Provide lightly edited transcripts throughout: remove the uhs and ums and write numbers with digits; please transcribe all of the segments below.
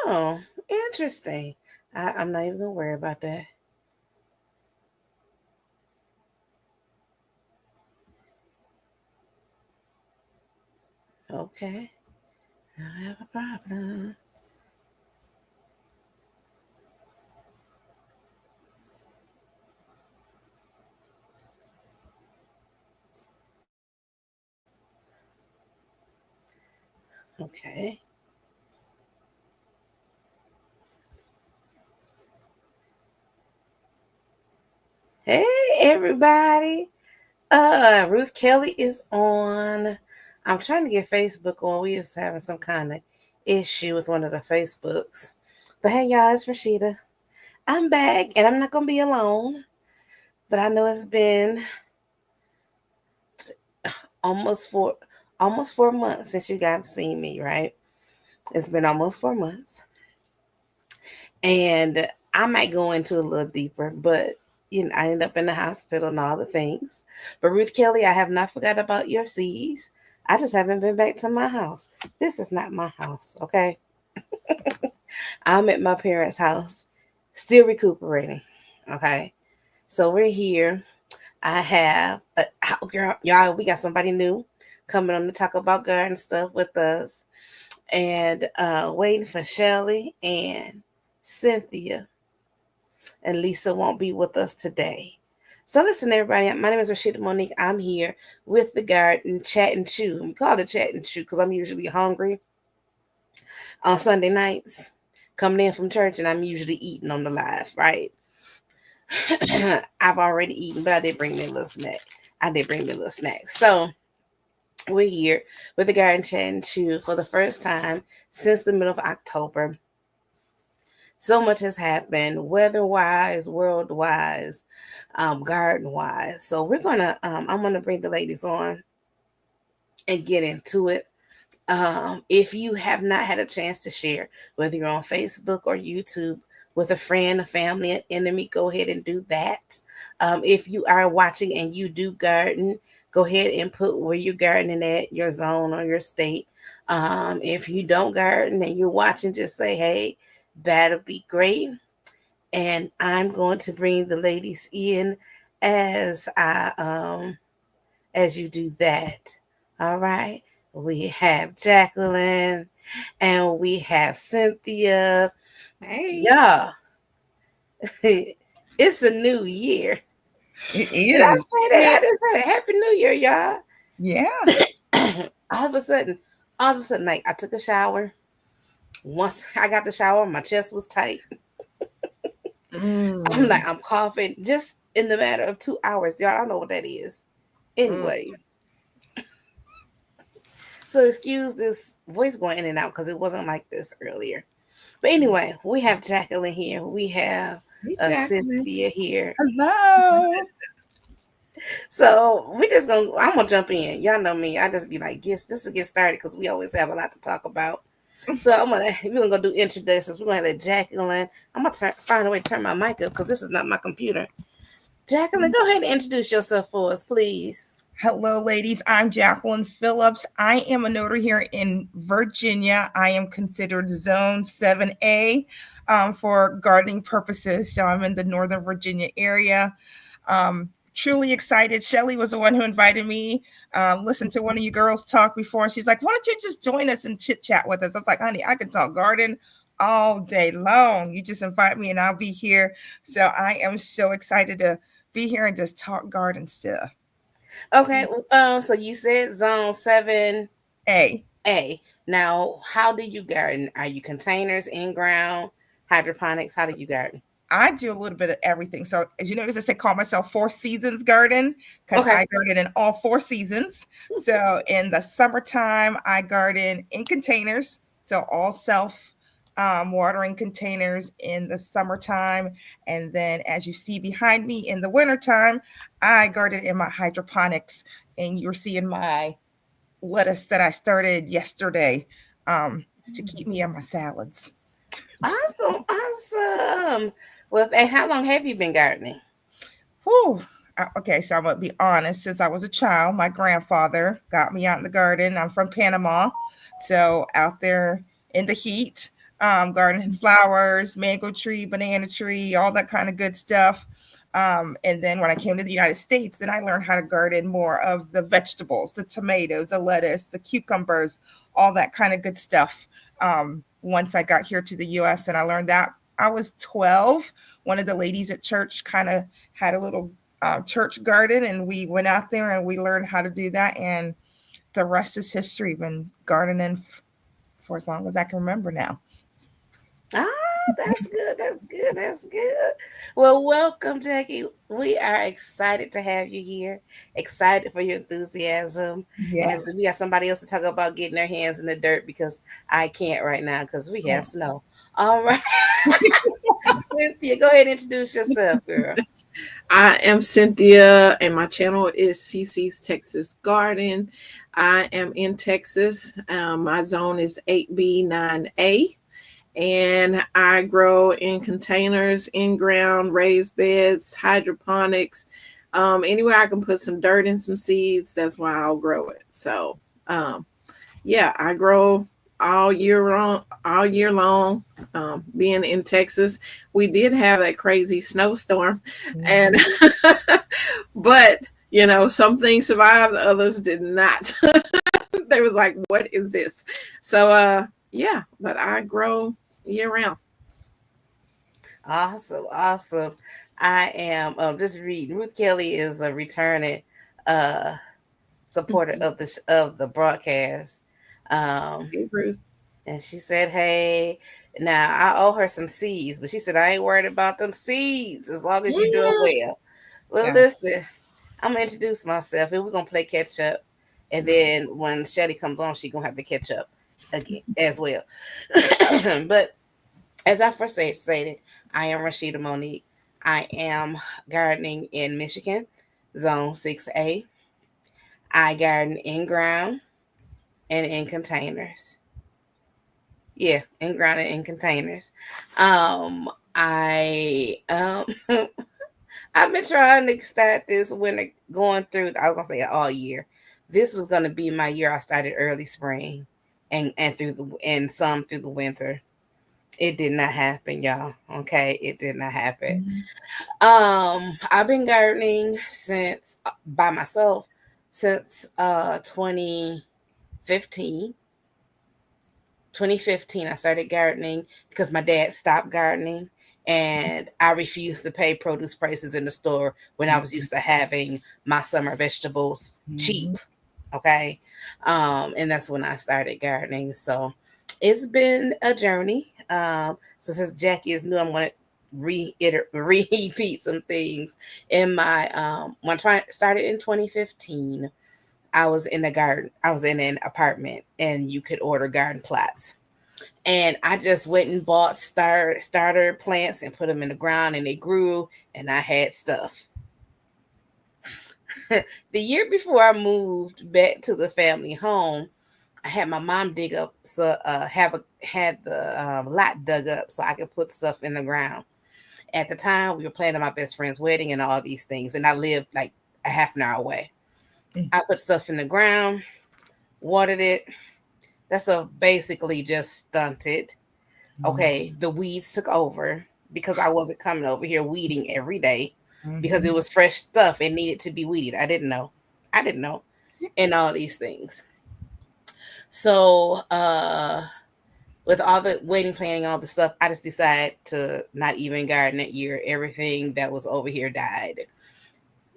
Oh, interesting. I'm not even gonna worry about that. Okay, I have a problem. Okay. Hey, everybody. Ruth Kelly is on. I'm trying to get Facebook on. We was having some kind of issue with one of the Facebooks. But hey, y'all, it's Rashida. I'm back, and I'm not gonna be alone. But I know it's been almost four almost 4 months since you guys seen me, right? It's been almost 4 months. And I might go into a little deeper, but I ended up in the hospital and all the things. But Ruth Kelly, I have not forgot about your C's. I just haven't been back to my house. This is not my house, okay? I'm at my parents' house, still recuperating, okay? So we're here. I have, girl, y'all, we got somebody new coming on to talk about garden stuff with us. And waiting for Shelly and Cynthia. And Lisa won't be with us today. So listen, everybody. My name is Rashida Monique. I'm here with the garden, chat and chew. We call it chat and chew because I'm usually hungry on Sunday nights, coming in from church, and I'm usually eating on the live, right? I've already eaten, but I did bring me a little snack. So we're here with the garden, chat and chew for the first time since the middle of October. So much has happened, weather-wise, world-wise, garden-wise. So I'm gonna bring the ladies on and get into it. If you have not had a chance to share, whether you're on Facebook or YouTube, with a friend, a family, an enemy, go ahead and do that. If you are watching and you do garden, go ahead and put where you're gardening at, your zone or your state. If you don't garden and you're watching, just say, hey, that'll be great. And I'm going to bring the ladies in as as you do that. All right. We have Jaqueline and we have Cynthia. Hey. Yeah. It's a new year. It Did I is. say that? I didn't say that. Happy New Year, y'all. Yeah. all of a sudden, like I took a shower. Once I got the shower, my chest was tight. I'm Mm. like, I'm coughing just in the matter of 2 hours. Y'all, I don't know what that is. Mm. Anyway, so excuse this voice going in and out because it wasn't like this earlier. But anyway, we have Jacqueline here. We have Hey, Jacqueline. Cynthia here. Hello. So I'm gonna jump in. Y'all know me. I just be like, yes, just to get started because we always have a lot to talk about. So we're gonna go do introductions. We're gonna let Jacqueline. I'm gonna find a way to turn my mic up because this is not my computer. Jacqueline, go ahead and introduce yourself for us, please. Hello, ladies. I'm Jacqueline Phillips. I am a notary here in Virginia. I am considered Zone 7A for gardening purposes. So I'm in the Northern Virginia area. Truly excited. Shelly was the one who invited me. Listened to one of you girls talk before, and she's like, "Why don't you just join us and chit chat with us?" I was like, "Honey, I can talk garden all day long. You just invite me, and I'll be here." So I am so excited to be here and just talk garden stuff. Okay. So you said Zone 7A. A. Now, how do you garden? Are you containers, in ground, hydroponics? How do you garden? I do a little bit of everything. So as you notice, I say call myself Four Seasons Garden because Okay. I garden in all four seasons. So in the summertime, I garden in containers. So all self watering containers in the summertime. And then as you see behind me in the wintertime, I garden in my hydroponics. And you're seeing my lettuce that I started yesterday to keep me on my salads. Awesome. Awesome. Well, and how long have you been gardening? Whew. Okay, so I'm gonna be honest. Since I was a child, my grandfather got me out in the garden. I'm from Panama, so out there in the heat, garden flowers, mango tree, banana tree, all that kind of good stuff. And then when I came to the United States, then I learned how to garden more of the vegetables, the tomatoes, the lettuce, the cucumbers, all that kind of good stuff. Once I got here to the US, and I learned that I was 12. One of the ladies at church kind of had a little church garden, and we went out there and we learned how to do that. And the rest is history. Been gardening for as long as I can remember now. Ah, that's good. That's good. That's good. Well, welcome, Jackie. We are excited to have you here. Excited for your enthusiasm. And Yes. we got somebody else to talk about getting their hands in the dirt because I can't right now because we have snow. All right. Cynthia, go ahead and introduce yourself, girl. I am Cynthia, and my channel is CiCi's Texas Garden. I am in Texas. My zone is 8B9A, and I grow in containers, in ground, raised beds, hydroponics. Anywhere I can put some dirt and some seeds, that's why I'll grow it. So, yeah, I grow all year long. All year long. Being in Texas, we did have that crazy snowstorm, and but some things survived, others did not. They was like, "What is this?" So, yeah, but I grow year round. Awesome, awesome. I am just reading. Ruth Kelly is a returning uh supporter of the broadcast. Um, Hey, Ruth. and she said, "Hey, now I owe her some seeds, but she said I ain't worried about them seeds as long as you're doing Yeah. well." Well, Yeah. listen, I'm gonna introduce myself, and we're gonna play catch up. And then when Shelly comes on, she gonna have to catch up again as well. But as I first stated, I am Rashida Monique. I am gardening in Michigan, Zone 6A. I garden in ground and in containers. Yeah, in ground and in containers. I I've been trying to start this winter, going through. I was gonna say all year. This was gonna be my year. I started early spring, and some through the winter. It did not happen, y'all. Okay, it did not happen. I've been gardening since by myself since 2015. 2015, I started gardening because my dad stopped gardening, and I refused to pay produce prices in the store when I was used to having my summer vegetables cheap. Okay. And that's when I started gardening. So it's been a journey. So since Jackie is new, I'm going to repeat some things in my when I started in 2015. I was in a garden. I was in an apartment, and you could order garden plots. And I just went and bought starter plants and put them in the ground, and they grew, and I had stuff. The year before I moved back to the family home, I had my mom dig up, so had the lot dug up so I could put stuff in the ground. At the time, we were planning my best friend's wedding and all these things, and I lived like a half an hour away. I put stuff in the ground, watered it. That stuff basically just stunted. Okay, the weeds took over because I wasn't coming over here weeding every day because it was fresh stuff. It needed to be weeded. I didn't know. And all these things. So, with all the wedding planning, all the stuff, I just decided to not even garden that year. Everything that was over here died.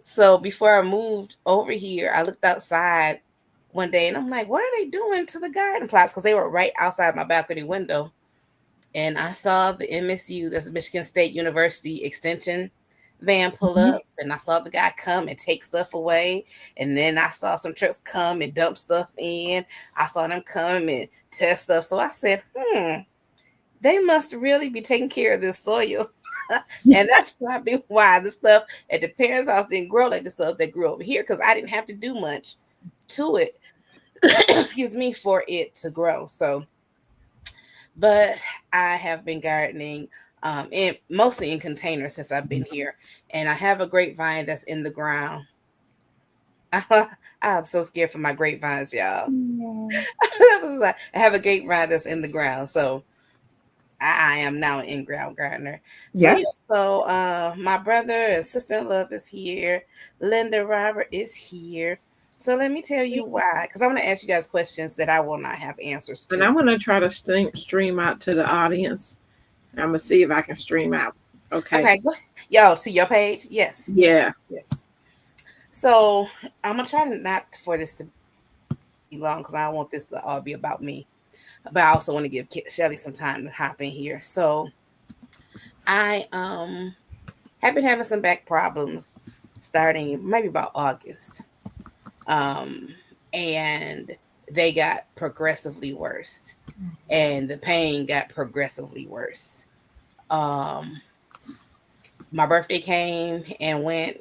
So before I moved over here, I looked outside one day and I'm like, what are they doing to the garden plots? Because they were right outside my balcony window. And I saw the MSU, that's Michigan State University Extension van, pull up, and I saw the guy come and take stuff away. And then I saw some trucks come and dump stuff in. I saw them come and test stuff. So I said, they must really be taking care of this soil. And that's probably why the stuff at the parents' house didn't grow like the stuff that grew over here, because I didn't have to do much to it, excuse me, for it to grow. So, but I have been gardening mostly in containers since I've been here, and I have a grapevine that's in the ground. I'm so scared for my grapevines, y'all. I have a grapevine that's in the ground. So I am now an in-ground gardener. So Yeah. yeah, so my brother and sister-in-law is here. Linda Robert is here. So let me tell you why, because I want to ask you guys questions that I will not have answers And to. I'm gonna try to stream out to the audience. I'm gonna see if I can stream out. Okay. Okay, go ahead. Yo, see your page? Yes, yes, Yeah. yes. So I'm gonna try not for this to be long because I don't want this to all be about me. But I also want to give Shelly some time to hop in here. So I have been having some back problems starting maybe about August. Um and they got progressively worse. And the pain got progressively worse. Um my birthday came and went.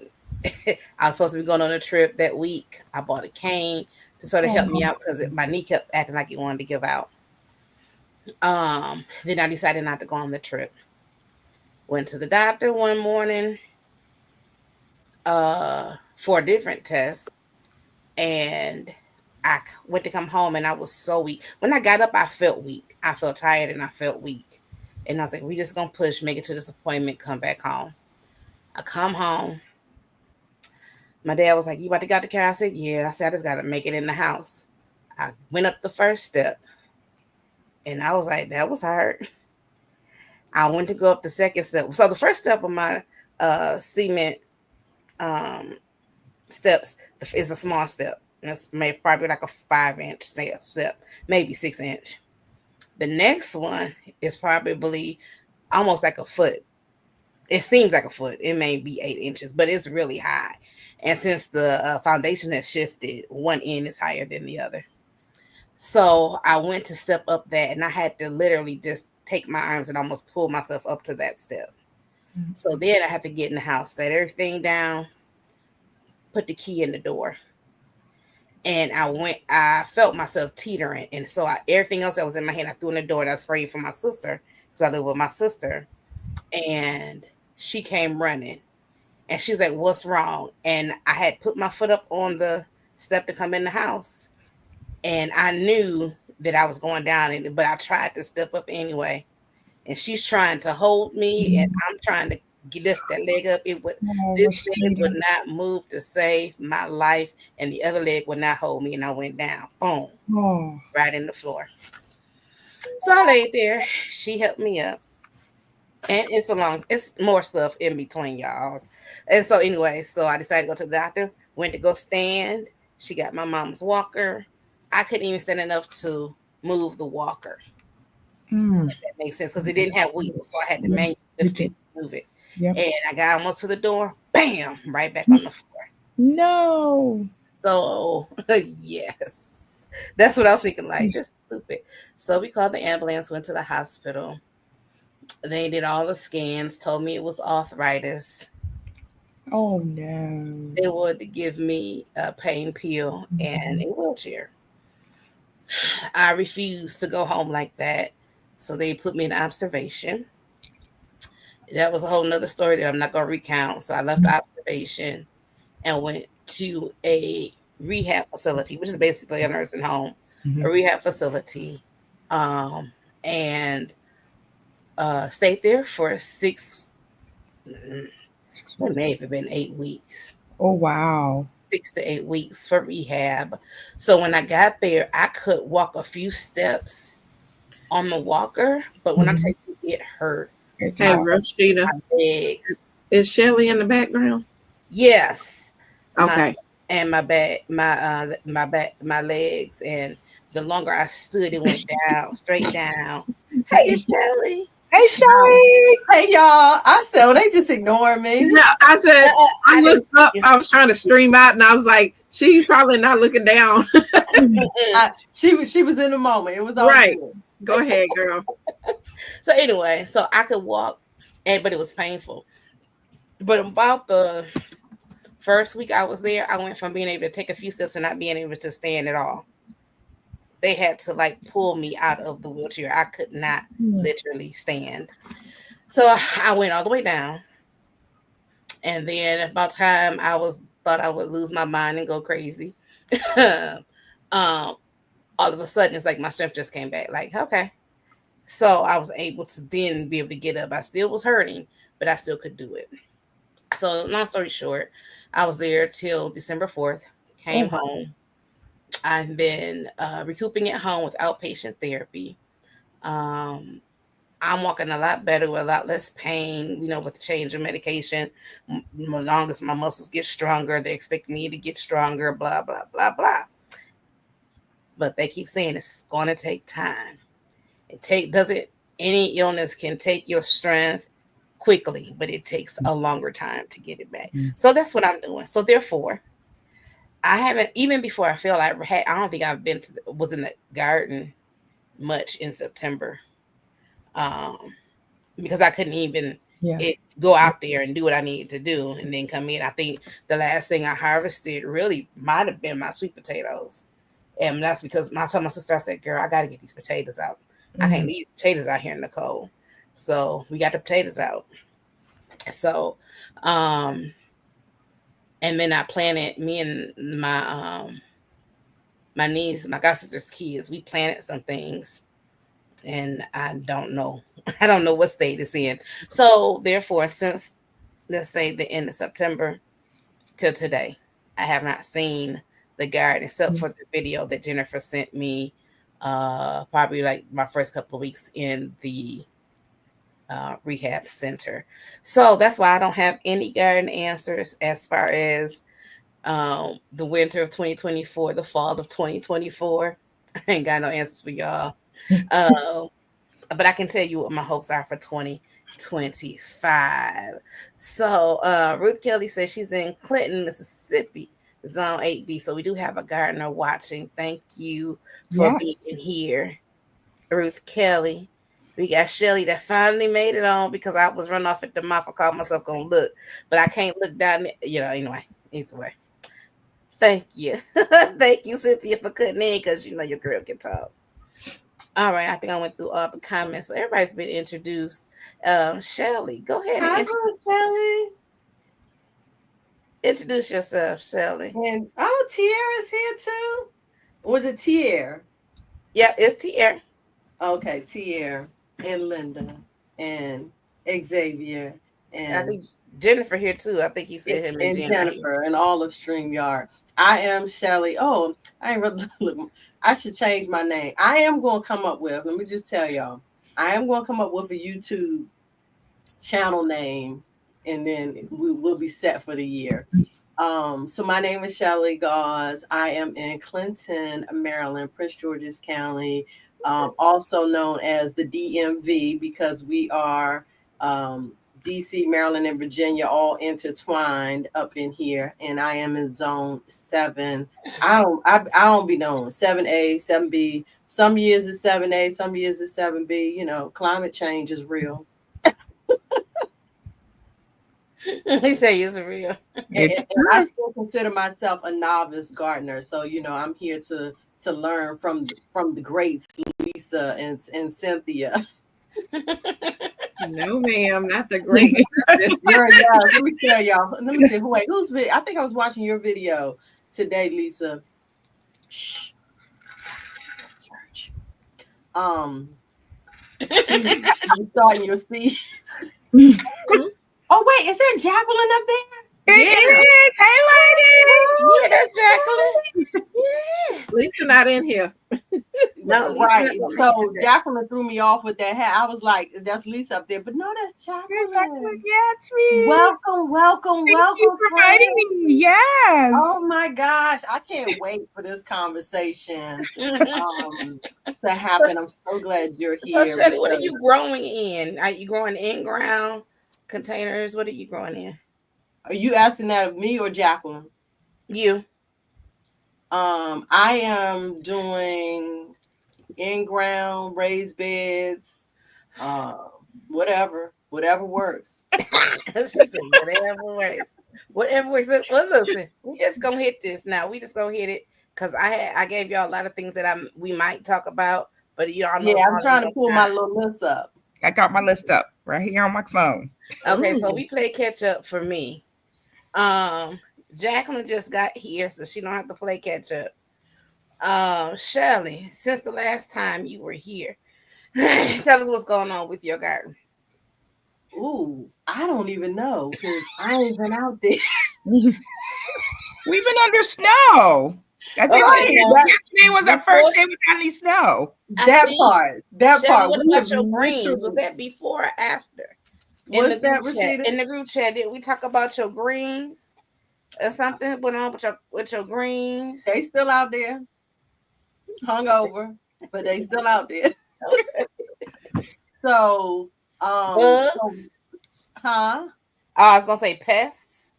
I was supposed to be going on a trip that week. I bought a cane to sort of help me out because my knee kept acting like it wanted to give out. Then I decided not to go on the trip. Went to the doctor one morning for a different test, and I went to come home and I was so weak. When I got up, I felt weak. I felt tired and I felt weak. And I was like, we just gonna push, make it to this appointment, come back home. I come home. My dad was like, you about to get the car? I said, yeah. I said, I just got to make it in the house. I went up the first step and I was like, that was hard. I went to go up the second step. So the first step of my cement steps is a small step. It's maybe probably like a 5-inch step, maybe 6-inch. The next one is probably almost like a foot. It seems like a foot. It may be 8 inches, but it's really high. And since the foundation has shifted, one end is higher than the other. So I went to step up that, and I had to literally just take my arms and almost pull myself up to that step. Mm-hmm. So then I had to get in the house, set everything down, put the key in the door. And I felt myself teetering. And so everything else that was in my hand, I threw in the door, and I sprayed for my sister because I live with my sister. And she came running. And she was like, what's wrong? And I had put my foot up on the step to come in the house. And I knew that I was going down, but I tried to step up anyway. And she's trying to hold me, and I'm trying to lift that leg up. This leg would not move to save my life, and the other leg would not hold me, and I went down. Boom. Right in the floor. So I laid there. She helped me up. And it's more stuff in between, y'all. And so anyway, so I decided to go to the doctor, went to go stand. She got my mom's walker. I couldn't even stand enough to move the walker. If that makes sense, because it didn't have wheels. So I had to manually lift it, move it. Yep. And I got almost to the door, bam, right back on the floor. No. So yes. That's what I was thinking, like, just stupid. So we called the ambulance, went to the hospital. They did all the scans, told me it was arthritis. Oh, no. They wanted to give me a pain pill and a wheelchair. I refused to go home like that. So they put me in observation. That was a whole nother story that I'm not going to recount. So I left observation and went to a rehab facility, which is basically a nursing home, a rehab facility, and stayed there for it may have been 8 weeks. Oh, wow. 6 to 8 weeks for rehab. So when I got there, I could walk a few steps on the walker, but when I tell you it hurt. Hey, Rashida, is Shelly in the background? Yes. Okay. My legs, and the longer I stood, it went down, straight down. Hey, Shelly. Hey, Shelly. Hey, y'all. I said, they just ignoring me. No, I said, I looked up. I was trying to stream out, and I was like, she's probably not looking down. She was in the moment. It was all right. good. Go ahead, girl. So anyway, so I could walk, but it was painful. But about the first week I was there, I went from being able to take a few steps and not being able to stand at all. They had to like pull me out of the wheelchair. I could not literally stand. So I went all the way down. And then about time thought I would lose my mind and go crazy. All of a sudden, it's like my strength just came back. Like, okay. So I was able to then be able to get up. I still was hurting, but I still could do it. So long story short, I was there till December 4th, came home. I've been recouping at home with outpatient therapy. Um, I'm walking a lot better with a lot less pain, with the change of medication. As long as my muscles get stronger, they expect me to get stronger, blah, blah, blah, blah. But they keep saying it's going to take time. Any illness can take your strength quickly, but it takes a longer time to get it back. So that's what I'm doing. So therefore, I haven't, even before I felt I don't think I've was in the garden much in September. Because I couldn't even go out there and do what I needed to do and then come in. I think the last thing I harvested really might have been my sweet potatoes. And that's because I told my sister, I said, girl, I got to get these potatoes out. I can't leave potatoes out here in the cold. So we got the potatoes out. So, and then I planted, me and my niece, my god sister's kids, we planted some things. And I don't know what state it's in. So therefore, since let's say the end of September till today, I have not seen the garden except for the video that Jennifer sent me, probably like my first couple of weeks in the rehab center. So that's why I don't have any garden answers as far as the winter of 2024, the fall of 2024. I ain't got no answers for y'all. But I can tell you what my hopes are for 2025. So Ruth Kelly says she's in Clinton, Mississippi, Zone 8B. So we do have a gardener watching. Thank you for being here, Ruth Kelly. We got Shelly that finally made it on because I was running off at the mouth. I called myself gonna look, but I can't look down there, anyway. Either way. Thank you. Thank you, Cynthia, for cutting in because your girl can talk. All right, I think I went through all the comments. So everybody's been introduced. Shelly, go ahead and Shelly. Introduce yourself, Shelly. And Tierra's here too. Was it Tierra? Yeah, it's Tierra. Okay, Tierra and Linda and Xavier and I think Jennifer here too. I think he said him and Jennifer and all of StreamYard. I am Shelly. Oh, I ain't really look. I should change my name. I am going to come up with, let me just tell y'all, I am going to come up with a YouTube channel name, and then we will be set for the year. So my name is Shelly Gauze. I am in Clinton, Maryland, Prince George's County, also known as the DMV because we are DC, Maryland, and Virginia all intertwined up in here, and I am in Zone 7. I don't be known 7A, 7B. Some years it's 7A, some years it's 7B. Climate change is real. He say it's real. And I still consider myself a novice gardener, so I'm here to learn from the greats, Lisa and Cynthia. No, ma'am, not the great. Let me tell y'all. Let me see. Wait, whose video? I think I was watching your video today, Lisa. Shh. Church. I'm starting your seed. Oh wait, is that Jacqueline up there? It is. Hey, lady. Yeah, that's Jacqueline. Yeah. Lisa not in here. No, right. So Jacqueline threw me off with that hat. I was like, that's Lisa up there. But no, that's Jacqueline. Yeah, it's me. Welcome. Thank you for inviting me. Yes. Oh my gosh. I can't wait for this conversation to happen. I'm so glad you're here. So Shelly, what are you growing in? Are you growing in-ground containers? What are you growing in? Are you asking that of me or Jacqueline? You. I am doing in-ground raised beds, whatever works. Whatever works. Well, listen, we just gonna hit this now. We just gonna hit it because I gave y'all a lot of things that we might talk about, but y'all know. Yeah, I'm trying to pull my little list up. I got my list up right here on my phone. Okay, so we play catch up for me. Jacqueline just got here, so she don't have to play catch up. Shelly, since the last time you were here, Tell us what's going on with your garden. Ooh, I don't even know because I ain't been out there. We've been under snow. I think yesterday was our first day without any snow. That part. Shelly, what about your greens? Was that before or after? What's that, Rashida? In the group chat, did we talk about your greens or something went on with your greens? They still out there, hungover, but they still out there. So, bugs? Huh? I was gonna say pests.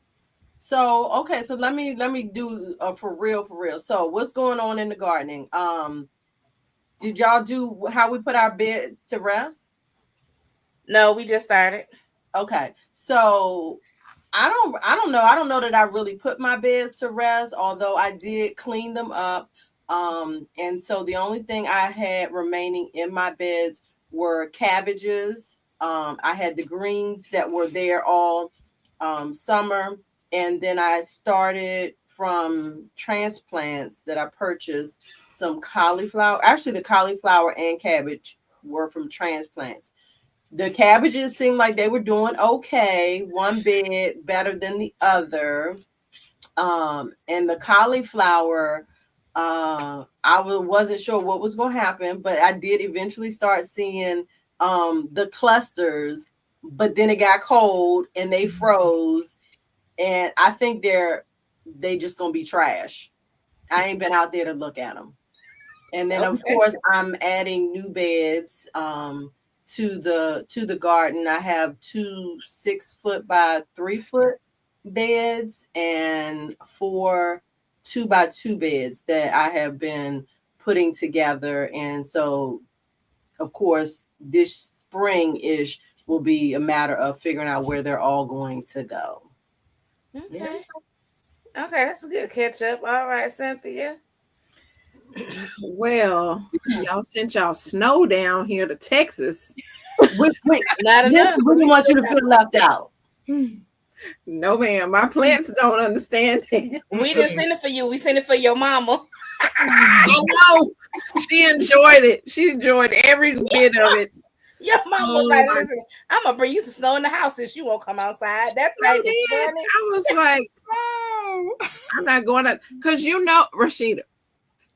So okay, so let me do for real. So what's going on in the gardening? Did y'all do how we put our bed to rest? No, we just started. Okay, so I don't know. I don't know that I really put my beds to rest, although I did clean them up. And so the only thing I had remaining in my beds were cabbages. I had the greens that were there all summer. And then I started from transplants that I purchased some cauliflower. Actually, the cauliflower and cabbage were from transplants. The cabbages seemed like they were doing okay. One bed better than the other. And the cauliflower, I wasn't sure what was going to happen, but I did eventually start seeing the clusters, but then it got cold and they froze. And I think they just gonna be trash. I ain't been out there to look at them. And then of course I'm adding new beds to the garden. I have 2 6-foot by 3-foot beds and 4 2-by-2 beds that I have been putting together. And so of course this spring-ish will be a matter of figuring out where they're all going to go. Okay. Yeah. Okay, that's a good catch up. All right, Cynthia. Well, y'all sent y'all snow down here to Texas. Wait, not enough. We want you to feel left out. No, ma'am. My plants don't understand that. We didn't send it for you. We sent it for your mama. I know. She enjoyed it. She enjoyed every bit of it. Your mom was like, listen, I'm gonna bring you some snow in the house since you won't come outside. That's like funny. I was like, oh, I'm not going to, because Rashida,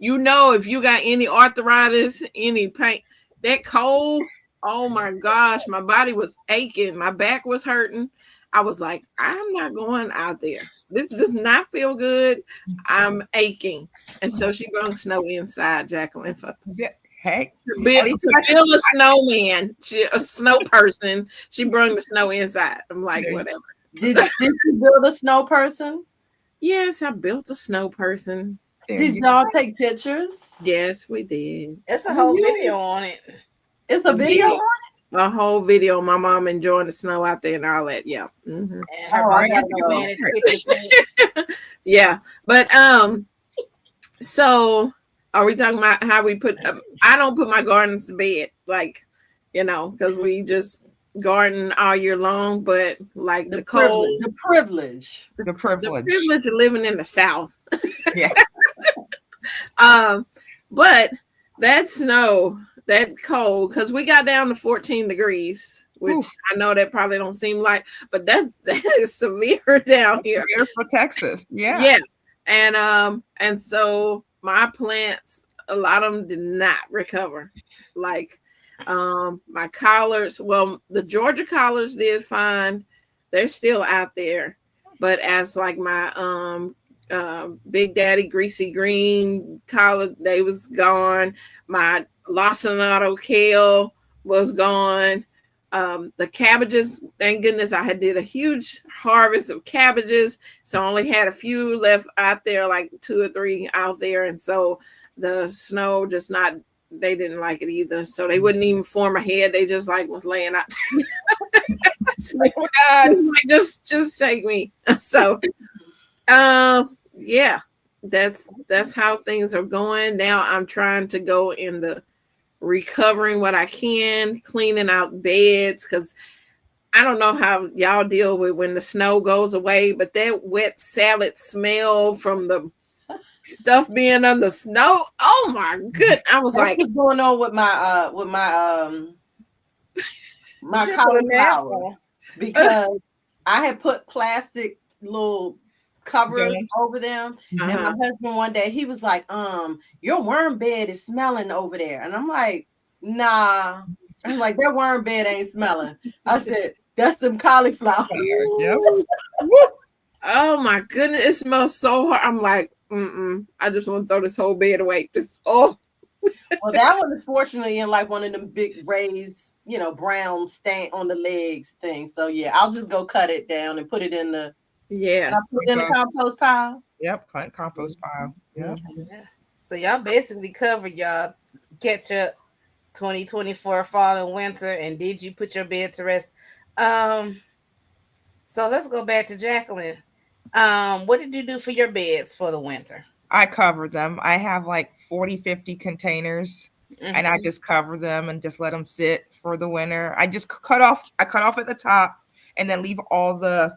if you got any arthritis, any pain, that cold, oh my gosh, my body was aching, my back was hurting. I was like, I'm not going out there. This does not feel good. I'm aching. And so she brought snow inside, Jaqueline. Hey, build a snowman. She a snow person. She brought the snow inside. I'm like, whatever. Did you build a snow person? Yes, I built a snow person. Did y'all take pictures? Yes, we did. It's a whole video on it. It's a video on it? A whole video. My mom enjoying the snow out there and all that. Yeah. Mm-hmm. Yeah. But so are we talking about how we put? I don't put my gardens to bed, like, because we just garden all year long. But like the privilege of living in the South. Yeah. But that snow, that cold, because we got down to 14 degrees, which oof. I know that probably don't seem like, but that is severe down here. Severe for Texas. Yeah. Yeah. And so my plants, a lot of them did not recover. Like my collards, well, the Georgia collards did fine. They're still out there. But as like my Big Daddy Greasy Green collard, they was gone. My Lacinato kale was gone. The cabbages, thank goodness I did a huge harvest of cabbages. So I only had a few left out there, like 2 or 3 out there. And so the snow they didn't like it either. So they wouldn't even form a head. They just like was laying out. Just shake me. So, yeah, that's how things are going. Now I'm trying to go into recovering what I can, cleaning out beds, because I don't know how y'all deal with when the snow goes away, but that wet salad smell from the stuff being on the snow. Oh my goodness. I was That's like, what's going on with my my You should put a mask cauliflower on. because I had put plastic little covers Dome. over them. And my uh-huh. husband one day he was like, your worm bed is smelling over there. And I'm like, nah. I'm like, that worm bed ain't smelling. I said, that's some cauliflower. Yep. Oh my goodness, it smells so hard. I'm like, I just want to throw this whole bed away. Just Well, that one is fortunately in like one of them big raised, brown stain on the legs thing. So yeah, I'll just go cut it down and put it in the yeah. put it in the compost pile. Yep. Compost pile. Yep. Yeah. So y'all basically covered y'all ketchup 2024 fall and winter. And did you put your bed to rest? So let's go back to Jaqueline. What did you do for your beds for the winter? I cover them. I have like 40, 50 containers and I just cover them and just let them sit for the winter. I just cut off at the top and then leave all the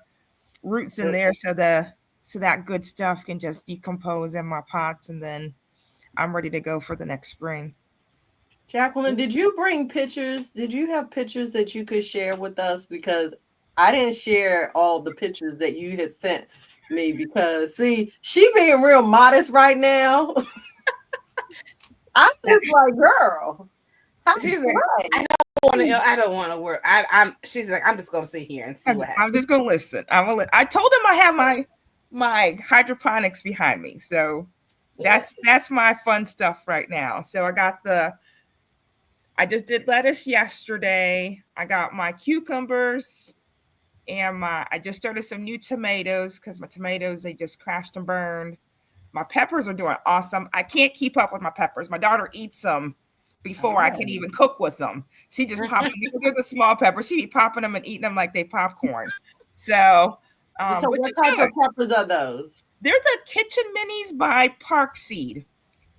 roots in there so that good stuff can just decompose in my pots, and then I'm ready to go for the next spring. Jaqueline, did you bring pictures? Did you have pictures that you could share with us? Because I didn't share all the pictures that you had sent me because see, she being real modest right now. I'm just like, girl. She's like, I don't want to work. She's like, I'm just gonna sit here and see what happens. I'm just gonna listen. I told him I have my hydroponics behind me, so that's my fun stuff right now. So I just did lettuce yesterday. I got my cucumbers and I just started some new tomatoes because my tomatoes, they just crashed and burned. My peppers are doing awesome. I can't keep up with my peppers. My daughter eats them before I can even cook with them. She just pops them because they're the small peppers. She be popping them and eating them like they popcorn. So what type of peppers are those? They're the Kitchen Minis by Park Seed.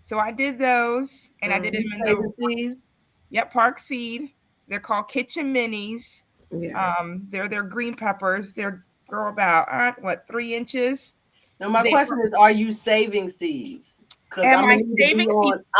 So I did those, and I did them in the Park Seed. They're called Kitchen Minis. Yeah. They're green peppers. They grow about 3 inches. Now my question is, are you saving seeds? Because I'm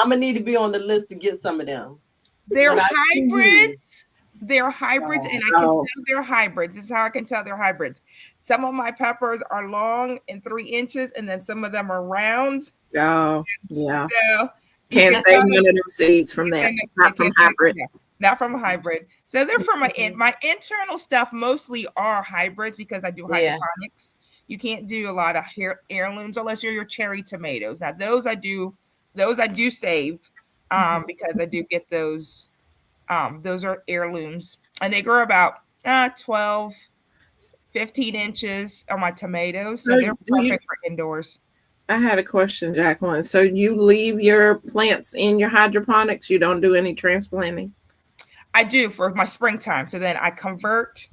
gonna need to be on the list to get some of them. They're hybrids. They're hybrids, and I can tell they're hybrids. This is how I can tell they're hybrids. Some of my peppers are long and 3 inches, and then some of them are round. Oh, yeah. So can't save none of them seeds from that. Not from hybrid. Not from a hybrid. So they're from my internal stuff. Mostly are hybrids because I do hydroponics. You can't do a lot of heirlooms unless you're your cherry tomatoes. Now those I do save because I do get those. Those are heirlooms, and they grow about 12, 15 inches on my tomatoes. So they're perfect for indoors. I had a question, Jaqueline. So you leave your plants in your hydroponics? You don't do any transplanting? I do for my springtime. So then I convert.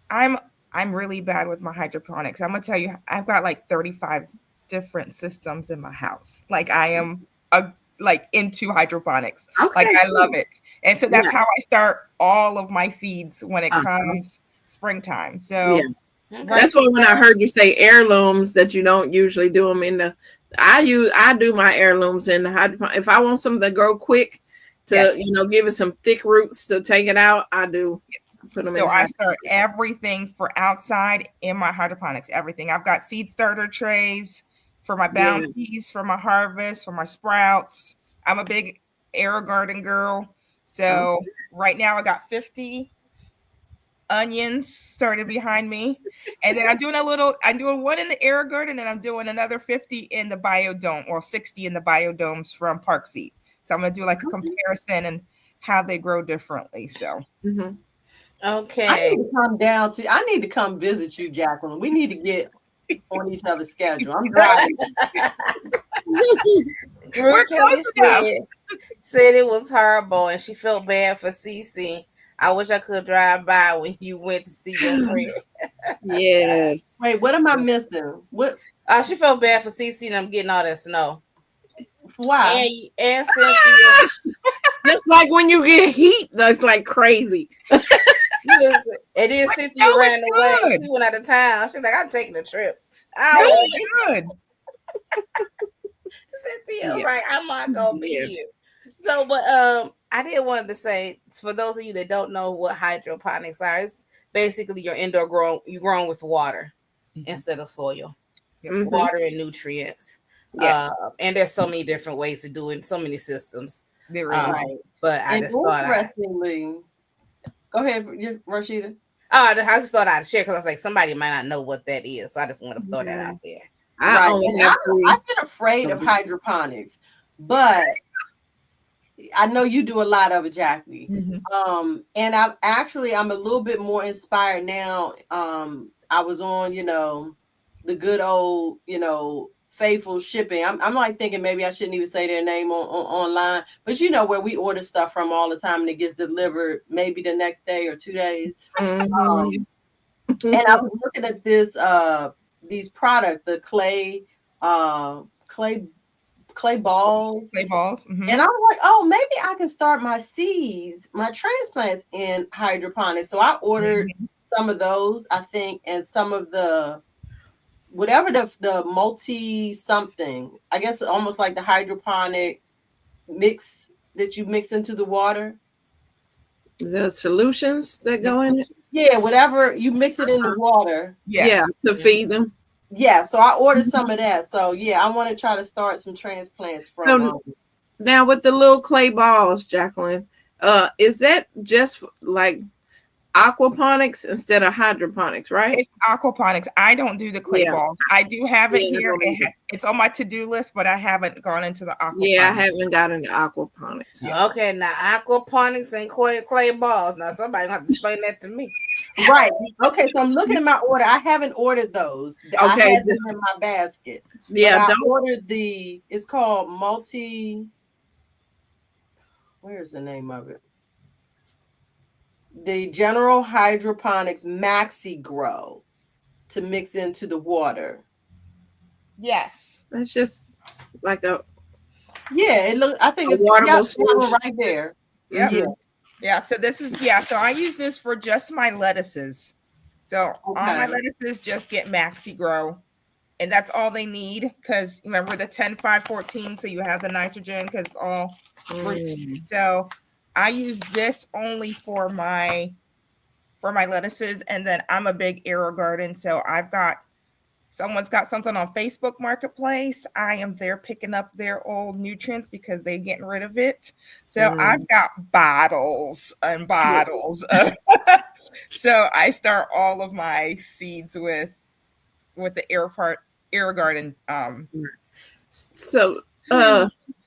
I'm really bad with my hydroponics. I'm gonna tell you, I've got like 35 different systems in my house. Like I am into hydroponics. Okay, like I love it. And so that's how I start all of my seeds when it comes springtime. So that's why when I heard you say heirlooms, that you don't usually do them in the. I do my heirlooms in the hydroponics. If I want something to grow quick, to give it some thick roots to take it out, I do. Put them so I start everything for outside in my hydroponics. Everything. I've got seed starter trays for my bounties, for my harvest, for my sprouts. I'm a big air garden girl. So right now I got 50 onions started behind me. And then I'm doing one in the air garden, and I'm doing another 50 in the biodome, or 60 in the biodomes from Park Seed. So I'm going to do like a comparison and how they grow differently. So. Okay. I need to come down to. I need to come visit you, Jaqueline. We need to get on each other's schedule. I'm driving. Kelly said it was horrible, and she felt bad for CiCi. I wish I could drive by when you went to see your friend. Yes. Wait, what am I missing? What? She felt bad for CiCi them getting all that snow. Why? And Cynthia. Just like when you get heat, that's like crazy. And then Cynthia ran away. She went out of town. She's like, I'm taking a trip. Really good. Cynthia was like, I'm not gonna be here. So, but I did want to say, for those of you that don't know what hydroponics are, it's basically your indoor grown with water instead of soil, water and nutrients. Yes. And there's so many different ways to do it, so many systems. There is. But I just thought go ahead, Rashida. I just thought I'd share because I was like, somebody might not know what that is. So I just want to throw that out there. I've been afraid of hydroponics, but I know you do a lot of it, Jackie. And I'm a little bit more inspired now. I was on, the good old, Faithful Shipping. I'm like thinking maybe I shouldn't even say their name online, but where we order stuff from all the time and it gets delivered maybe the next day or 2 days. And I was looking at these products, the clay balls. And I was like, oh, maybe I can start my seeds, my transplants in hydroponics. So I ordered some of those, I think, and some of the whatever the multi something, I guess almost like the hydroponic mix that you mix into the water. The solutions that go in it? Yeah, whatever you mix it in the water. Yeah, to feed them. Yeah, so I ordered some of that. So yeah, I want to try to start some transplants from. Now with the little clay balls, Jacqueline, is that just like aquaponics instead of hydroponics, right? It's aquaponics. I don't do the clay balls. I do have it here. It's on my to-do list, but I haven't gone into the aquaponics. Yeah, I haven't gotten into aquaponics. Okay, now aquaponics and clay balls. Now somebody have to explain that to me. Right. Okay, so I'm looking at my order. I haven't ordered those. Okay. I had them in my basket. Yeah, I ordered it's called where's the name of it? The General Hydroponics Maxi Grow to mix into the water. Yes. That's just like I think it's waterable right there. Yeah. So this is so I use this for just my lettuces. So all my lettuces just get Maxi Grow. And that's all they need, because remember the 10-5-14, so you have the nitrogen because it's all fruits. So I use this only for my lettuces, and then I'm a big aero garden, so someone's got something on Facebook Marketplace. I am there picking up their old nutrients because they're getting rid of it. So I've got bottles and bottles. So I start all of my seeds with the aero garden. So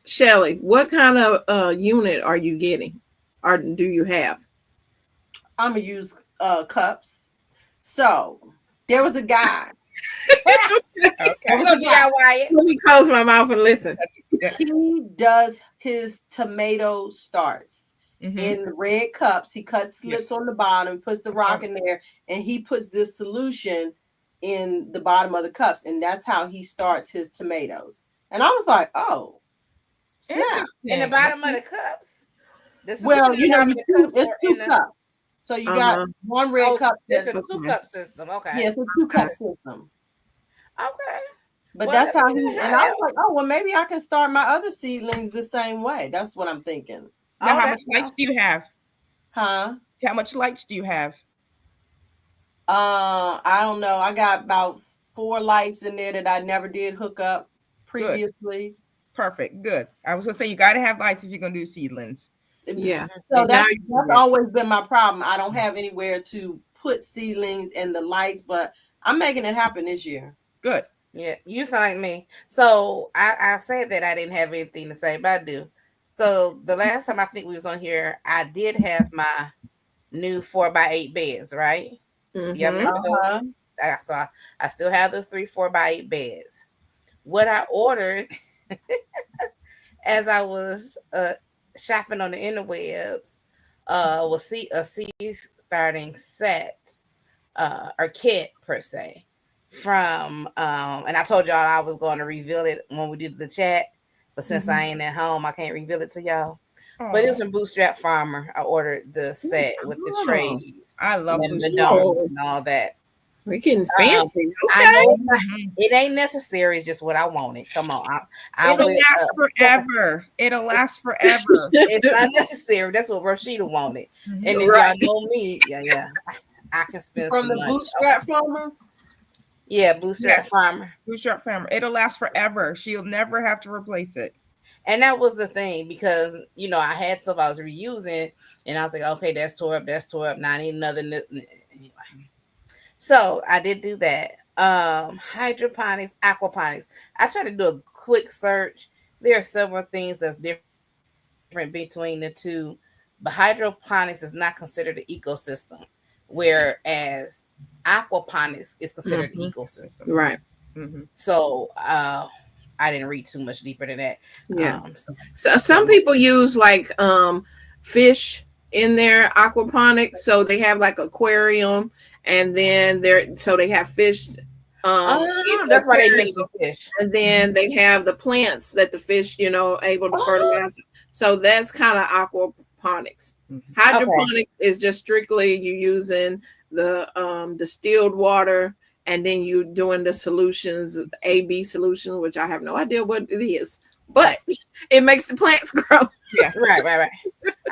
Shelly, what kind of unit are you getting, or do you have? I'm gonna use cups. So there was a guy. Let me close my mouth and listen. He does his tomato starts in red cups. He cuts slits on the bottom, puts the rock in there, and he puts this solution in the bottom of the cups, and that's how he starts his tomatoes. And I was like, oh, snap. In the bottom of the cups? It's 2 cups. So you got one red cup. It's a 2-cup system. Okay. Yeah, it's a 2-cup system. Okay. But that's how and I was like, oh, well, maybe I can start my other seedlings the same way. That's what I'm thinking. Now, how much lights do you have? Huh? How much lights do you have? I don't know. I got about 4 lights in there that I never did hook up previously. Good. Perfect. Good. I was gonna say you got to have lights if you're gonna do seedlings. Yeah. So that's always been my problem. I don't have anywhere to put seedlings and the lights, but I'm making it happen this year. Good. Yeah, you sound like me. So I said that I didn't have anything to say, but I do. So the last time I think we was on here, I did have my new 4x8 beds, right? Yeah. So I still have the 3 4x8 beds. What I ordered as I was shopping on the interwebs was a seed starting set or kit per se from and I told y'all I was going to reveal it when we did the chat, but since I ain't at home, I can't reveal it to y'all. But it was from Bootstrap Farmer. I ordered the set with the trays. I love the domes and all that. We're getting fancy. I know Mhm. it ain't necessary. It's just what I wanted. Come on, I It'll will. last forever. It'll last forever. It's not necessary. That's what Rashida wanted. Mhm. And if Right. y'all know me, yeah, I can spend From some the money. bootstrap farmer. Yeah, bootstrap Yes. farmer. Bootstrap farmer. It'll last forever. She'll never have to replace it. And that was the thing because I had stuff I was reusing, and I was like, okay, that's tore up. Now I need another. Anyway. So I did do that. Hydroponics, aquaponics. I tried to do a quick search. There are several things that's different between the two, but hydroponics is not considered an ecosystem, whereas aquaponics is considered an ecosystem. Right. Mhm. So I didn't read too much deeper than that. Yeah. So some people use like fish in their aquaponics, so they have like aquarium, and then they have fish. That's why they make the fish. And then they have the plants that the fish, able to fertilize. So that's kind of aquaponics. Hydroponics is just strictly you using the distilled water, and then you doing the solutions, AB solutions, which I have no idea what it is, but it makes the plants grow. Yeah. Right.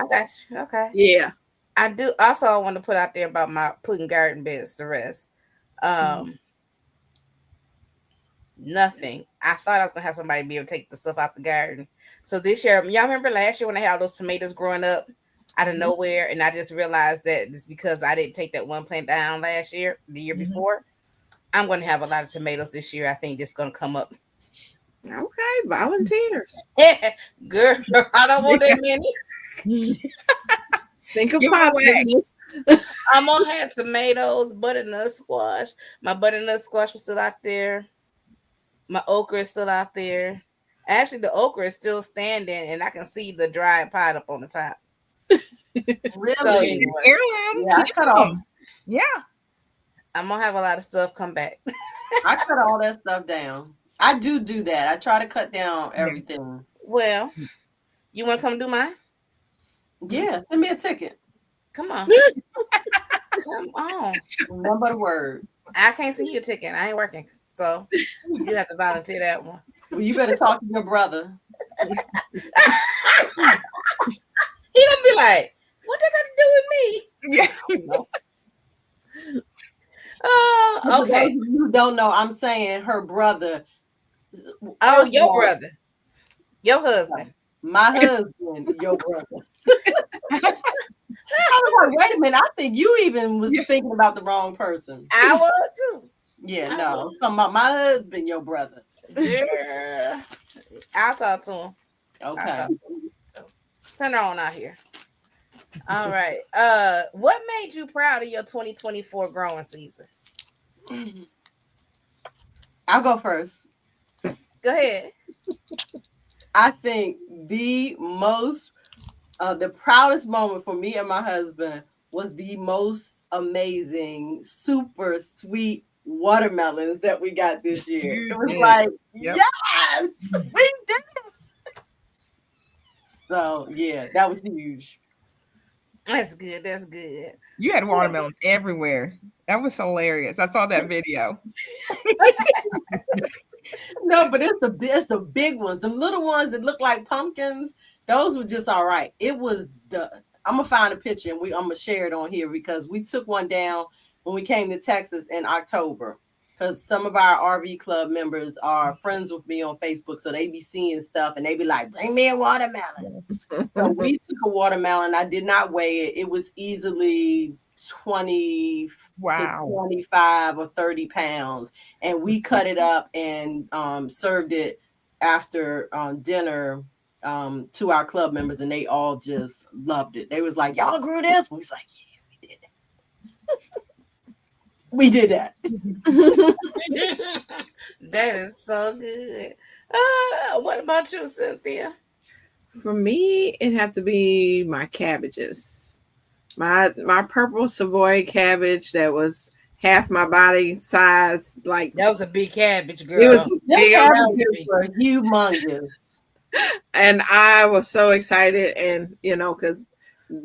I got you. Okay. Yeah. I do. Also, I want to put out there about my putting garden beds to rest. Nothing. I thought I was gonna have somebody be able to take the stuff out the garden. So this year, y'all remember last year when I had all those tomatoes growing up out of nowhere, and I just realized that it's because I didn't take that one plant down the year before. I'm going to have a lot of tomatoes this year. I think it's going to come up. Okay, volunteers. Girl, I don't want that many. Think of positiveness. I'm going to have tomatoes, butternut squash. My butternut squash was still out there. My okra is still out there. Actually, the okra is still standing, and I can see the dried pot up on the top. Really? So anyway, Heirloom. Yeah, I cut off. Yeah. I'm going to have a lot of stuff come back. I cut all that stuff down. I do that. I try to cut down everything. Well, you want to come do mine? Yeah, send me a ticket. Come on. Come on. Remember the word. I can't see your ticket. I ain't working. So you have to volunteer that one. Well, you better talk to your brother. He gonna be like, what they got to do with me? Yeah. Oh, okay. You don't know. I'm saying her brother. Oh, your brother. Your husband. My husband, your brother. I was like, wait a minute. I think you even was thinking about the wrong person. I was too. Yeah, no. I'm talking about my husband, your brother. Yeah. I'll talk to him. Okay. Send her on out here. All right. What made you proud of your 2024 growing season? I'll go first. Go ahead. I think the proudest moment for me and my husband was the most amazing, super sweet watermelons that we got this year. It was like, yes, we did it. So yeah, that was huge. That's good. That's good. You had watermelons everywhere. That was hilarious. I saw that video. No, but it's the big ones. The little ones that look like pumpkins, those were just all right. It was I'm gonna find a picture and I'm gonna share it on here because we took one down when we came to Texas in October. Because some of our RV club members are friends with me on Facebook, so they be seeing stuff and they be like, "Bring me a watermelon." So we took a watermelon. I did not weigh it. It was easily 20 to 25 or 30 pounds, and we cut it up and served it after dinner to our club members, and they all just loved it. They was like, "Y'all grew this?" We was like, "Yeah, we did that." We did that. That is so good. What about you, Cynthia? For me, it had to be my cabbages. My purple Savoy cabbage that was half my body size. Like that was a big cabbage, girl. It was big. Humongous. And I was so excited, and because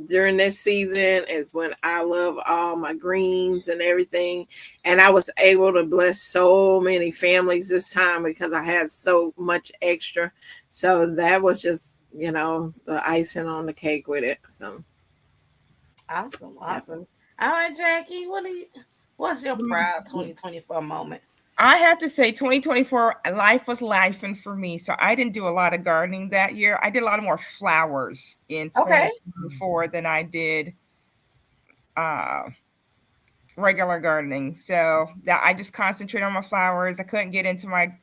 during this season is when I love all my greens and everything. And I was able to bless so many families this time because I had so much extra. So that was just, the icing on the cake with it. So Awesome. All right, Jackie, what's your proud 2024 moment? I have to say 2024, life was lifing for me. So I didn't do a lot of gardening that year. I did a lot of more flowers in 2024 than I did regular gardening. So that I just concentrated on my flowers. I couldn't get into my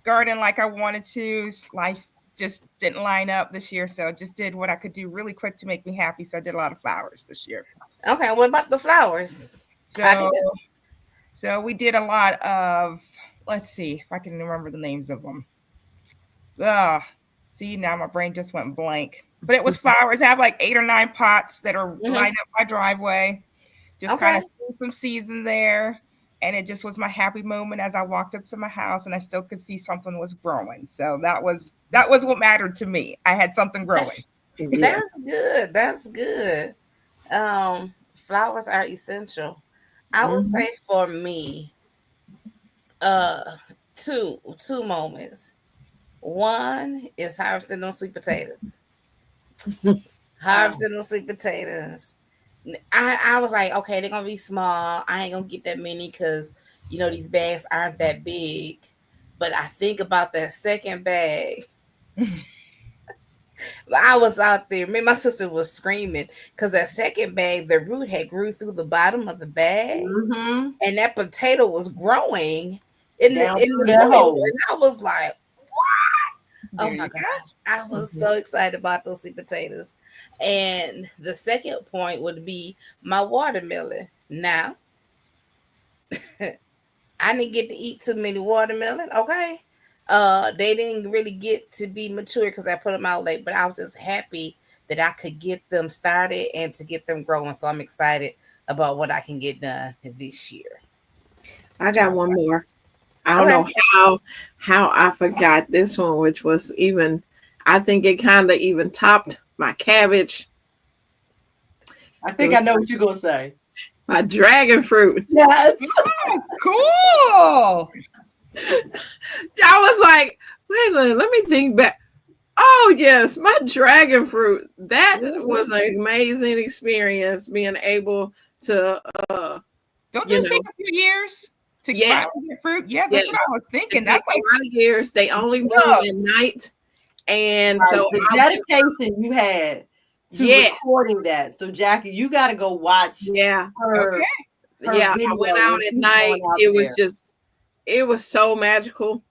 garden like I wanted to. Life just didn't line up this year. So I just did what I could do really quick to make me happy. So I did a lot of flowers this year. Okay, what about the flowers? So we did a lot of, let's see if I can remember the names of them. See, now my brain just went blank. But it was flowers. I have like 8 or 9 pots that are lined up my driveway. Just kind of threw some seeds in there. And it just was my happy moment as I walked up to my house and I still could see something was growing. So that was what mattered to me. I had something growing. That's good. That's good. Flowers are essential. I would say for me, two moments. One is harvesting those sweet potatoes. Harvesting those sweet potatoes. I was like, okay, they're gonna be small. I ain't gonna get that many because these bags aren't that big. But I think about that second bag. I was out there. Me and my sister was screaming because that second bag, the root had grew through the bottom of the bag, and that potato was growing in the hole. And I was like, "What? Oh my gosh!" I was so excited about those sweet potatoes. And the second point would be my watermelon. Now, I didn't get to eat too many watermelon. Okay. They didn't really get to be mature because I put them out late, but I was just happy that I could get them started and to get them growing. So I'm excited about what I can get done this year. I got one more. I don't know how I forgot this one, which was I think it kind of even topped my cabbage. I think I know what you're going to say. My dragon fruit. Yes. Oh, cool. I was like, wait a minute, let me think back. Oh, yes, my dragon fruit. That was an amazing experience being able to. Don't those take a few years to get fruit? Yeah, that's what I was thinking. That's a lot of years. They only bloom at night. And so the dedication you had to recording that. So, Jackie, you got to go watch her. I went out at night. It was so magical.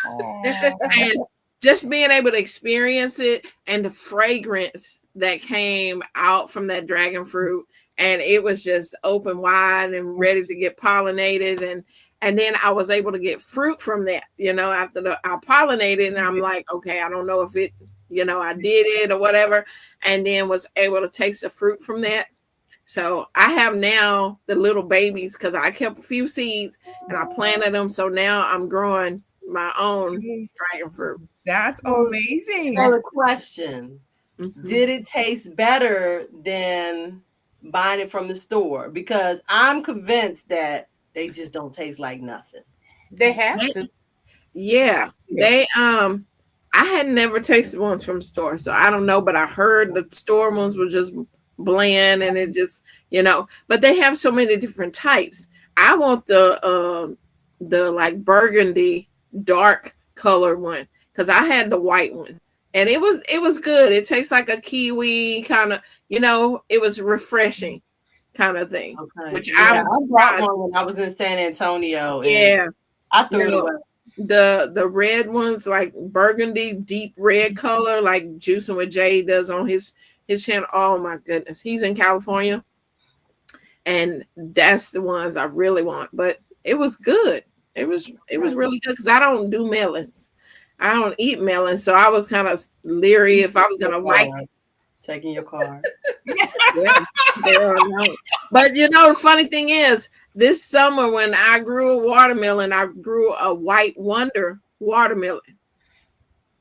And just being able to experience it and the fragrance that came out from that dragon fruit. And it was just open wide and ready to get pollinated. And then I was able to get fruit from that, after I pollinated. And I'm like, okay, I don't know if it, I did it or whatever. And then was able to taste the fruit from that. So I have now the little babies because I kept a few seeds and I planted them. So now I'm growing my own dragon fruit. That's amazing. So the question, did it taste better than buying it from the store? Because I'm convinced that they just don't taste like nothing. They have to. Yeah. They I had never tasted ones from the store, so I don't know, but I heard the store ones were just bland and it just, but they have so many different types. I want the like burgundy dark color one because I had the white one and it was good. It tastes like a kiwi kind of, it was refreshing kind of thing. Okay. Which I brought one when I was in San Antonio. I threw it away. The red ones, like burgundy, deep red color, like Juicing with Jay does on his channel. Oh my goodness, he's in California, and that's the ones I really want. But it was good. It was really good because I don't do melons. I don't eat melons, so I was kind of leery if I was gonna like taking your card. But the funny thing is, this summer when I grew a watermelon, I grew a White Wonder watermelon,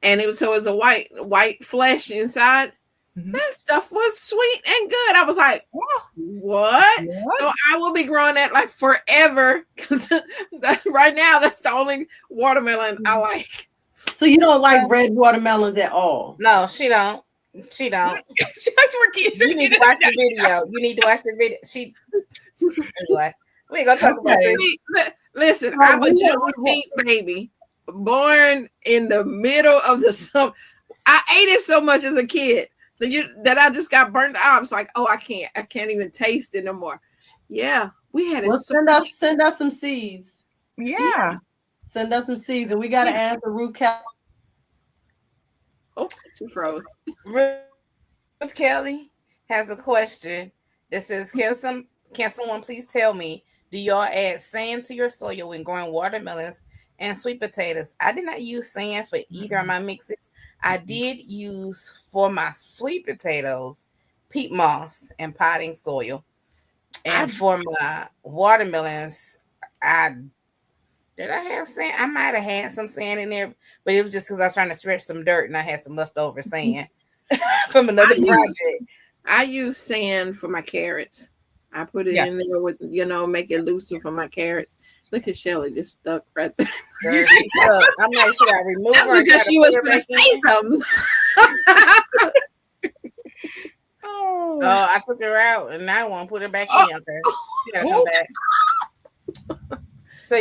and it was a white flesh inside. That stuff was sweet and good. I was like, what? So I will be growing that like forever because right now that's the only watermelon I like. So you don't like red watermelons at all? No, she don't. She don't. You need to watch the video. You need to watch the video. Anyway, we ain't gonna talk about this. Listen, I'm a Juneteenth baby, born in the middle of the summer. I ate it so much as a kid that I just got burnt out. I was like, oh, I can't even taste it no more. Yeah, we had it. Well, send us some seeds. Yeah. Send us some seeds, and we got to answer Ruth Kelly. Oh, she froze. Ruth Kelly has a question that says, can someone please tell me, do y'all add sand to your soil when growing watermelons and sweet potatoes? I did not use sand for either of my mixes. I did use for my sweet potatoes peat moss and potting soil. And for my watermelons, did I have sand? I might have had some sand in there, but it was just because I was trying to stretch some dirt and I had some leftover sand from another project. I use sand for my carrots. I put it in there with, make it looser for my carrots. Look at Shelly just stuck right there. I'm like, should I remove her? Because she was going to say something. Oh, I took her out and now I want to put her back in. Okay. She gotta come back. So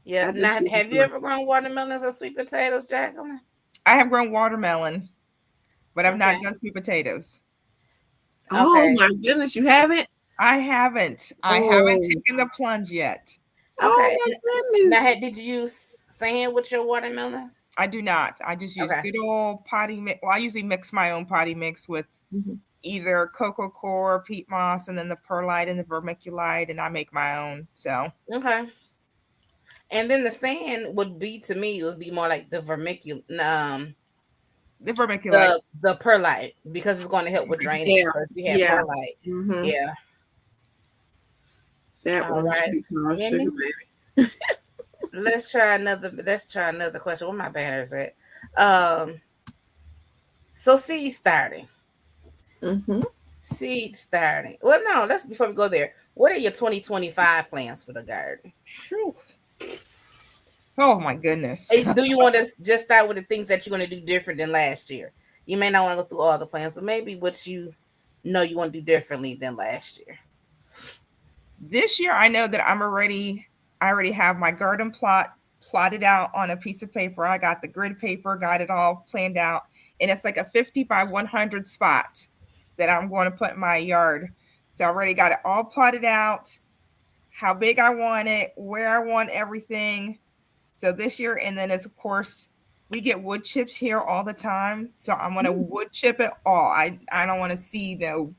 now, have you ever grown watermelons or sweet potatoes, Jacqueline? I have grown watermelon, but I've not done sweet potatoes. Oh my goodness, you haven't? I haven't. I haven't taken the plunge yet. Okay. Oh my goodness. Now, did you use sand with your watermelons? I do not. I just use good old potting mix. Well, I usually mix my own potting mix with either cocoa coir, peat moss, and then the perlite and the vermiculite, and I make my own. So and then the sand would be more like the vermiculite. The vermiculite, the perlite, because it's going to help with drainage. Yeah. So if you have perlite, that all right. Let's try another question. Where my banners at? So seed starting. Seed starting. Well, no. Let's before we go there. What are your 2025 plans for the garden? Oh my goodness. Do you want to just start with the things that you're going to do different than last year? You may not want to go through all the plans, but maybe what you want to do differently than last year. This year, I know that I already have my garden plot plotted out on a piece of paper. I got the grid paper, got it all planned out. And it's like a 50 by 100 spot that I'm going to put in my yard. So I already got it all plotted out, how big I want it, where I want everything. So this year, and then of course, we get wood chips here all the time. So I'm going to wood chip it all. I don't want to see no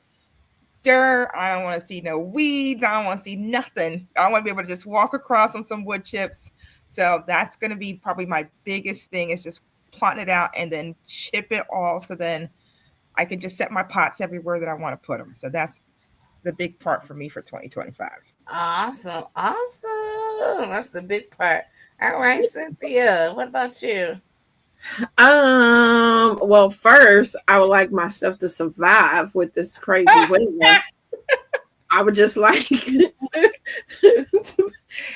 dirt. I don't want to see no weeds. I don't want to see nothing. I want to be able to just walk across on some wood chips. So that's going to be probably my biggest thing, is just plotting it out and then chip it all. So then I can just set my pots everywhere that I want to put them. So that's the big part for me for 2025. Awesome. That's the big part. All right, Cynthia, what about you? Well, first, I would like my stuff to survive with this crazy weather. I would just like,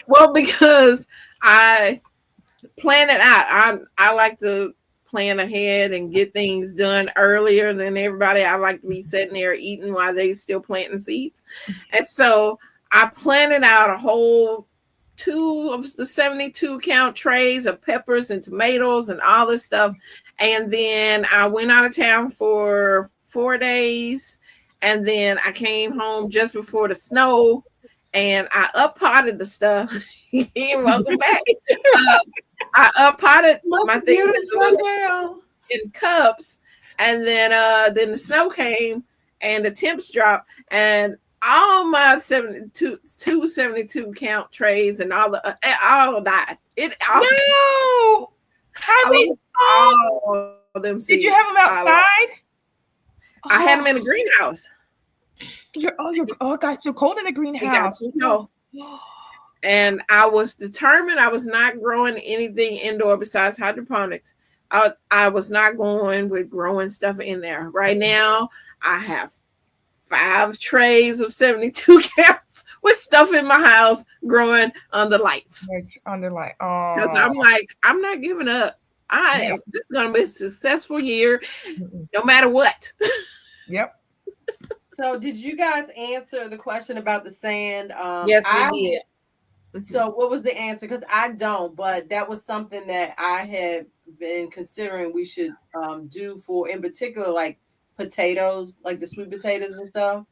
well, because I plan it out. I like to plan ahead and get things done earlier than everybody. I like to be sitting there eating while they still planting seeds. And so I planted out a whole 2 of the 72 count trays of peppers and tomatoes and all this stuff. And then I went out of town for 4 days. And then I came home just before the snow and I up-potted the stuff. Welcome back. I up-potted my things in cups. And then the snow came and the temps dropped. And all my 72 count trays and all died. No. All of them seeds. Did you have them outside? I had them in the greenhouse. It got so cold in the greenhouse. And I was determined I was not growing anything indoor besides hydroponics. I was not going with growing stuff in there. Right now, I have 5 trays of 72 counts with stuff in my house growing on the lights. Like under like, Because oh, I'm like, I'm not giving up. Yeah. This is gonna be a successful year, Mm-mm. no matter what. Yep. So did you guys answer the question about the sand? Yes, we did. So what was the answer? Because I don't, but that was something that I had been considering we should do for, in particular, like potatoes, like the sweet potatoes and stuff.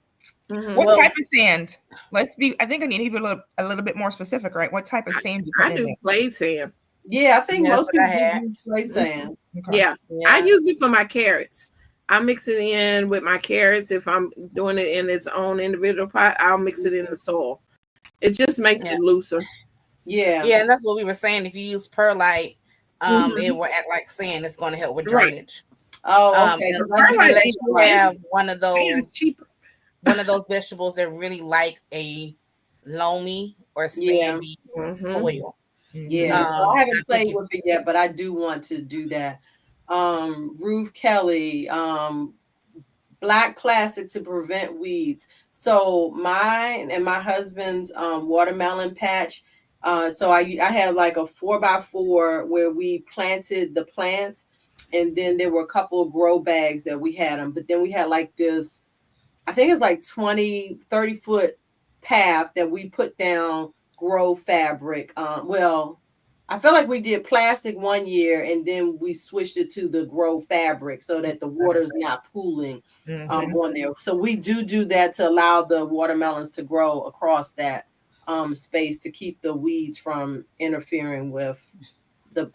What Well, type of sand? Let's be. I think I need to be a little bit more specific, right? What type of sand you I put in do play sand. Yeah, I think That's most what I people had. do play sand. there? Okay. Yeah. I use it for my carrots. I mix it in with my carrots. If I'm doing it in its own individual pot, I'll mix it in the soil. It just makes it looser. Yeah. Yeah, and that's what we were saying. If you use perlite, Mhm. it will act like sand. It's going to help with Right. drainage. Oh, okay. And 'Cause I do Perlite unless use you is- have one of And those cheaper. vegetables that really like a loamy or Yeah. sandy Mhm. soil. Yeah, so I I haven't think played with it yet, but I do want to do that. Ruth Kelly, black plastic to prevent weeds. So mine and my husband's watermelon patch. So I had like a 4x4 where we planted the plants, and then there were a couple of grow bags that we had them. But then we had like this, I think it's like 20, 30-foot path that we put down grow fabric. Well, I feel like we did plastic one year and then we switched it to the grow fabric so that the water is not pooling on there. So we do that to allow the watermelons to grow across that space to keep the weeds from interfering with the,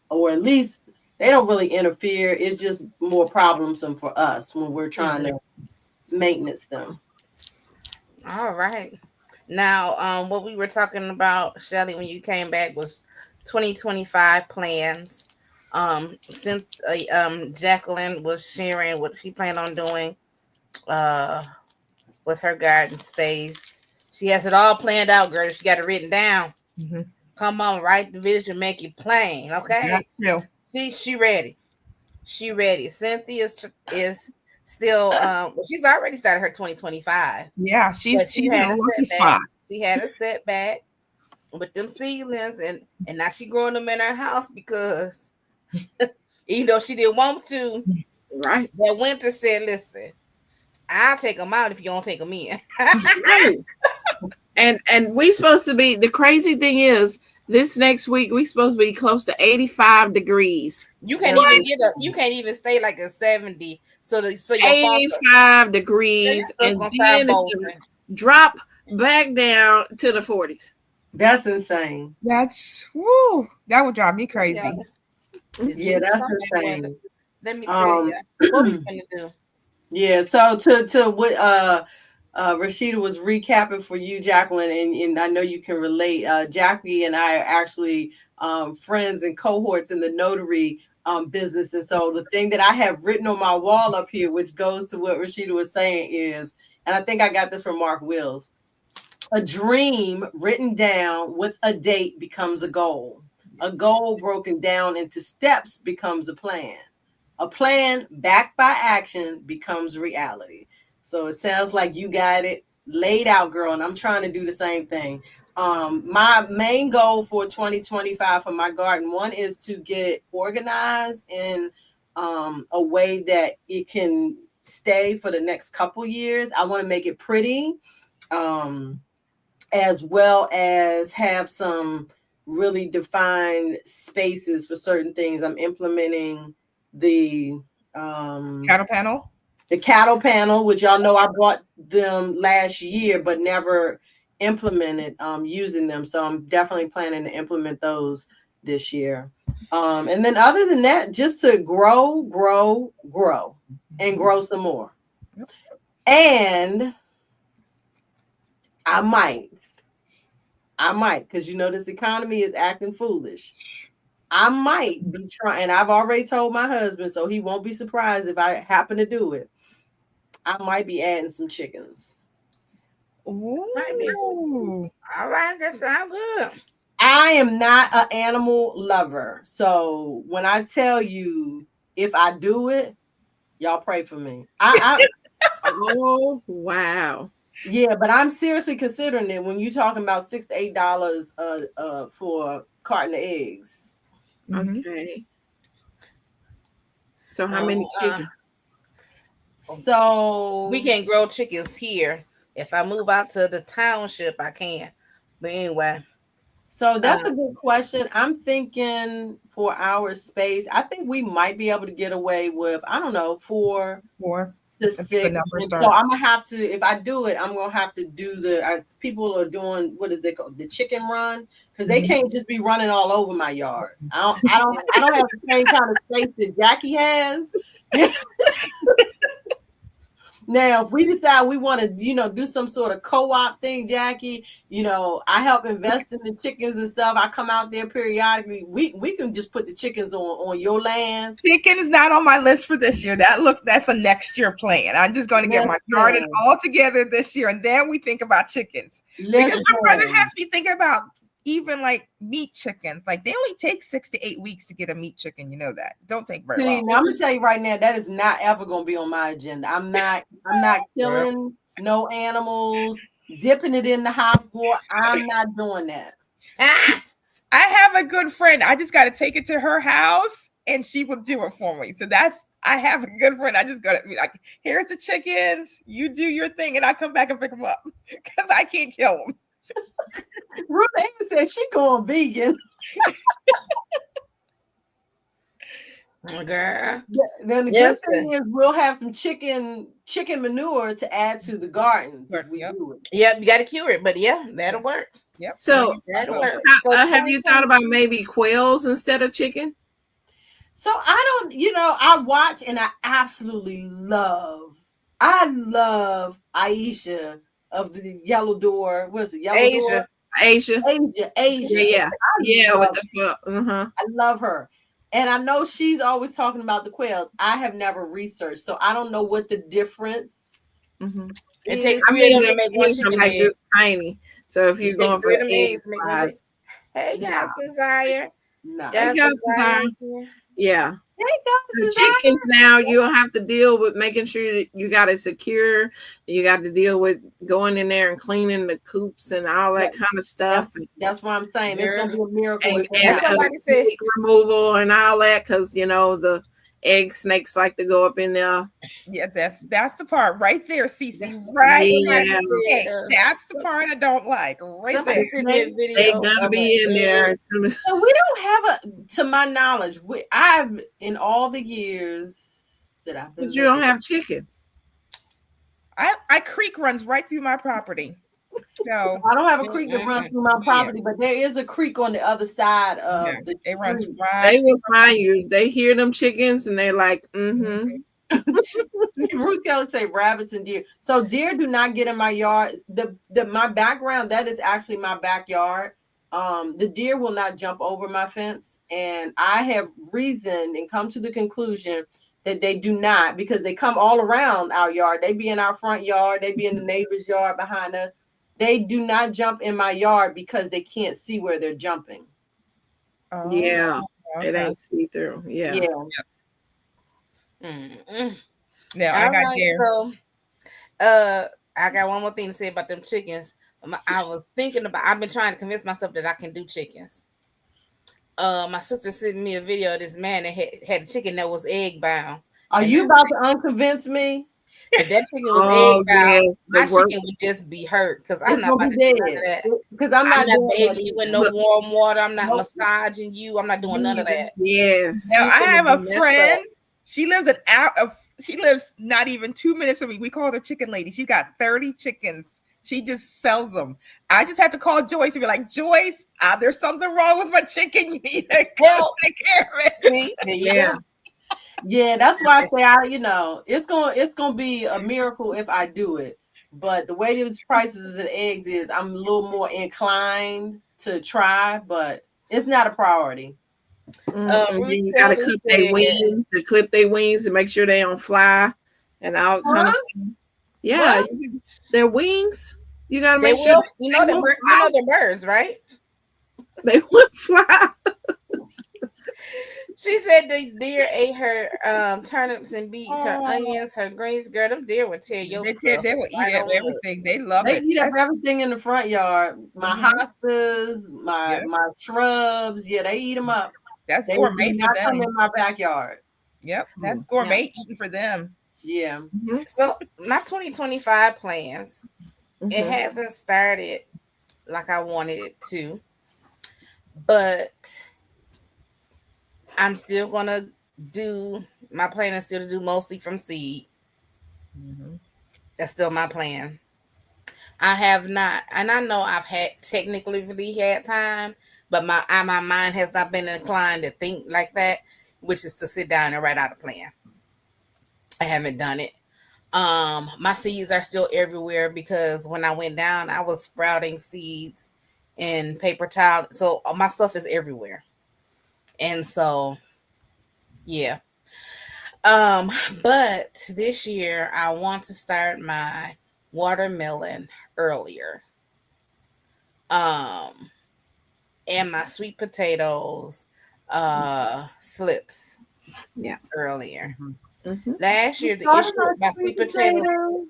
or at least they don't really interfere. It's just more problemsome for us when we're trying to maintenance them. All right. Now, what we were talking about, Shelly, when you came back was 2025 plans. Since Jacqueline was sharing what she planned on doing with her garden space. She has it all planned out, girl. She got it written down. Come on, write the vision, make it plain. Okay. She ready. She ready. Cynthia is still well, she's already started her 2025. Yeah, she's in a lucky spot. She had a setback with them seedlings, and now she growing them in her house because even though she didn't want to, Right. that winter said, listen, I'll take them out if you don't take them in. Right. And we supposed to be, the crazy thing is this next week we supposed to be close to 85 degrees. You can't even you can't even stay like a 70. So your 85 degrees, and then it's gonna drop back down to the 40s. That's insane. That's woo. That would drive me crazy. Yeah, that's insane. Let me tell you what we're gonna do. Yeah, so to what Rashida was recapping for you, Jacqueline, and I know you can relate. Jackie and I are actually friends and cohorts in the notary business. And so the thing that I have written on my wall up here, which goes to what Rashida was saying, is, and I think I got this from Mark Wills, a dream written down with a date becomes a goal. A goal broken down into steps becomes a plan. A plan backed by action becomes reality. So it sounds like you got it laid out, girl, and I'm trying to do the same thing. My main goal for 2025 for my garden, one is to get organized in a way that it can stay for the next couple years. I want to make it pretty, as well as have some really defined spaces for certain things. I'm implementing the cattle panel. The cattle panel, which y'all know I bought them last year, but never implemented using them. So I'm definitely planning to implement those this year. And then other than that, just to grow, and grow some more. And I might, because you know this economy is acting foolish. I might be trying, and I've already told my husband, so he won't be surprised if I happen to do it. I might be adding some chickens. Ooh. All right, that sounds good. I am not an animal lover. So when I tell you, if I do it, y'all pray for me. Oh, wow. Yeah, but I'm seriously considering it when you're talking about $6 to $8 for a carton of eggs. Okay. So how many chickens? So we can't grow chickens here. If I move out to the township, I can. But anyway. So that's a good question. I'm thinking for our space, I think we might be able to get away with, I don't know, 4 to 6. So I'm gonna have to, if I do it, I'm gonna have to do people are doing, what is they called, the chicken run, because they can't just be running all over my yard. I don't have the same kind of space that Jackie has. Now, if we decide we want to, do some sort of co-op thing, Jackie, I help invest in the chickens and stuff. I come out there periodically. We can just put the chickens on your land. Chicken is not on my list for this year. That's a next year plan. I'm just going to get my garden all together this year, and then we think about chickens. Because my brother has me thinking about even like meat chickens. Like they only take 6 to 8 weeks to get a meat chicken. You know that. Don't take very long. Now, I'm gonna tell you right now, that is not ever gonna be on my agenda. I'm not killing no animals, dipping it in the hot water. I'm not doing that. I have a good friend. I just got to take it to her house and she will do it for me. So I have a good friend. I just got to be like, here's the chickens. You do your thing and I come back and pick them up because I can't kill them. Ruth said she going vegan. Girl. Then the good thing is we'll have some chicken manure to add to the gardens. Yep, you got to cure it, but that'll work. Yep. So that'll work. Have you thought about maybe quails instead of chicken? So I don't, I watch and I absolutely love Aisha of the Yellow Door. What's it? Asia. Yeah. With the I love her. And I know she's always talking about the quails. I have never researched, so I don't know what the difference it takes 3 of them to make one chicken like this tiny. So if you're going for eggs, hey guys, Desire. No. Hey guys, Desire. Yeah. So chickens now you'll have to deal with making sure that you got it secure. You got to deal with going in there and cleaning the coops and all that kind of stuff. That's what I'm saying. It's gonna be a miracle. And somebody said removal and all that because the egg snakes like to go up in there. Yeah, that's the part right there, CiCi. Right. Yeah. That's the part I don't like. Right somebody there. They're gonna be in there as soon as. So we don't have to my knowledge. I've in all the years that I've been. But you don't have chickens. I creek runs right through my property. So I don't have a creek that runs through my property, but there is a creek on the other side of the it runs right. They will find you. They hear them chickens and they're like, Ruth Kelly say rabbits and deer. So deer do not get in my yard. My background, that is actually my backyard. The deer will not jump over my fence, and I have reasoned and come to the conclusion that they do not, because they come all around our yard. They be in our front yard. They be in the neighbor's yard behind us. They do not jump in my yard because they can't see where they're jumping. Oh, yeah, okay. It ain't see through. Yeah. Yeah, I got there. So, I got one more thing to say about them chickens. I was thinking about. I've been trying to convince myself that I can do chickens. My sister sent me a video of this man that had a chicken that was egg bound. Are you about to unconvince me? If that chicken was egg bound, my chicken would just be hurt because I'm not about to do none of that. Because I'm not bathing you in no warm water. I'm not massaging you. I'm not doing none of that. Yes. Now I have a friend. She lives an hour. She lives not even 2 minutes from me. We call her Chicken Lady. She's got 30 chickens. She just sells them. I just have to call Joyce and be like, Joyce, there's something wrong with my chicken. You need to go take care of it. Yeah. Yeah, that's why I say it's gonna be a miracle if I do it. But the way these prices of the eggs is, I'm a little more inclined to try, but it's not a priority. You gotta clip their wings to make sure they don't fly and all kind of stuff. Yeah, their wings. You gotta make sure they're birds, right? They wouldn't fly. She said the deer ate her turnips and beets, her onions, her greens. Girl, them deer would tear your stuff They will eat right up on up. everything. They love They it. eat up everything in the front yard. My Mhm. hostas, my Yep. my shrubs. Yeah, they eat them up. That's They do gourmet for not come them. in my backyard. Yep, that's Mm. gourmet eating for them. Yeah. Mhm. So my 2025 plans, it Mhm. hasn't started like I wanted it to, but I'm still gonna do my plan is still to do mostly from seed. Mhm. That's still my plan. I have not, and I know I've had technically really had time, but my mind has not been inclined to think like that, which is to sit down and write out a plan. I haven't done it. My seeds are still everywhere because when I went down, I was sprouting seeds in paper towel. So my stuff is everywhere. And so yeah. Um, but this year I want to start my watermelon earlier. Um, and my sweet potatoes slips Yeah. earlier. Mhm. Mhm. Last year the Started issue my with my sweet sweet potatoes potato.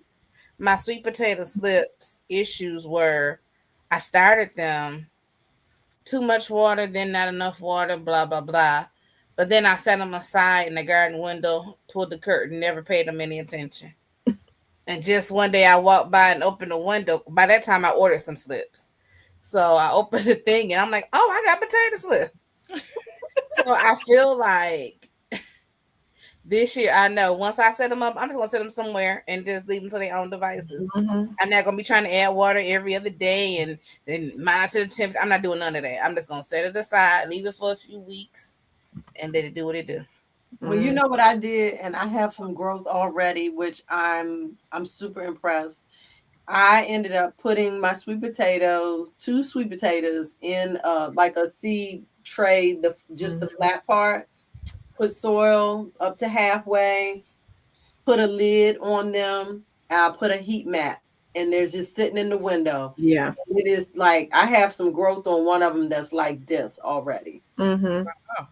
my sweet potato slips issues were I started them too much water, then not enough water, blah blah blah. But then I set them aside in the garden window, pulled the curtain, never paid them any attention. And just one day I walked by and opened the window. By that time I ordered some slips. So I opened the thing and I'm like, oh, I got potato slips. So I feel like this year, I know once I set them up, I'm just gonna set them somewhere and just leave them to their own devices. Mhm. I'm not gonna be trying to add water every other day and then monitor the temperature. I'm not doing none of that. I'm just gonna set it aside, leave it for a few weeks, and let it do what it do. Well, you know what I did, and I have some growth already, which I'm super impressed. I ended up putting my sweet potato, two sweet potatoes in like a seed tray, just the flat part, put soil up to halfway, put a lid on them, and I put a heat mat, and they're just sitting in the window. Yeah. It is like I have some growth on one of them that's like this already. Mhm. Oh,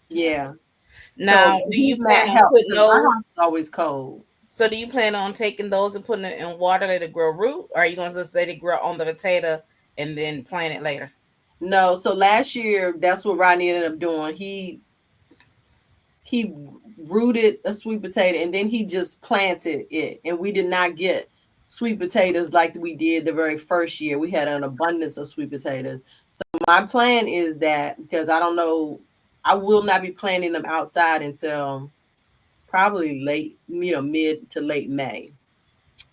Yeah. So Now, the do heat you mat plan on helps putting because my house those? is always cold. So, do you plan on taking those and putting it in water, let it grow root, or are you gonna just let it grow on the potato and then plant it later? No, so last year that's what Rodney ended up doing. He rooted a sweet potato and then he just planted it, and we did not get sweet potatoes like we did the very first year. We had an abundance of sweet potatoes. So my plan is that, because I don't know, I will not be planting them outside until probably late, mid to late May.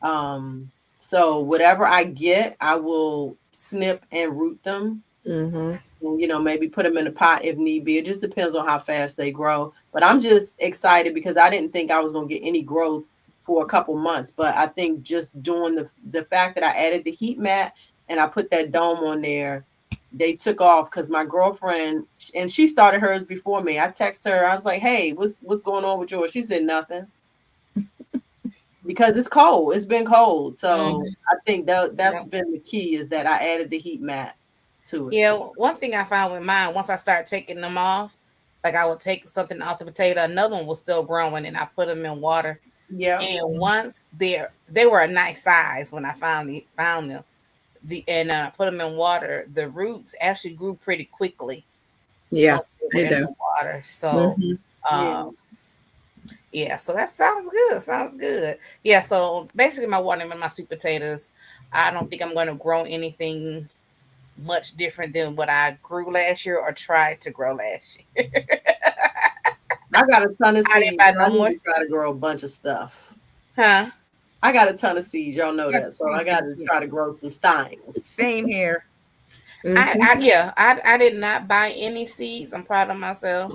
So whatever I get, I will snip and root them. Mhm. And, maybe put them in a pot if need be. It just depends on how fast they grow. But I'm just excited because I didn't think I was going to get any growth for a couple months. But I think just doing the fact that I added the heat mat and I put that dome on there, they took off because my girlfriend, and she started hers before me. I texted her. I was like, hey, what's going on with yours? She said nothing. Because it's cold. It's been cold. So Mhm. I think that's Yep. been the key, is that I added the heat mat to it. Yeah, one thing I found with mine, once I start taking them off, like I would take something off the potato, another one was still growing, and I put them in water. Yeah. And once they were a nice size when I finally found them. And I put them in water. The roots actually grew pretty quickly Yeah. once they were They in do. the water. So, Mhm. Yeah. um, yeah, so that sounds good. Sounds good. Yeah, so basically, my watermelon, my sweet potatoes. I don't think I'm going to grow anything much different than what I grew last year or tried to grow last year. I got a ton of I didn't seeds. buy I no need more to try to seeds. grow a bunch of stuff. Huh? I got a ton of seeds. Y'all know that's that. So I got to yeah. try to grow some steins. Same here. Mhm. I did not buy any seeds. I'm proud of myself.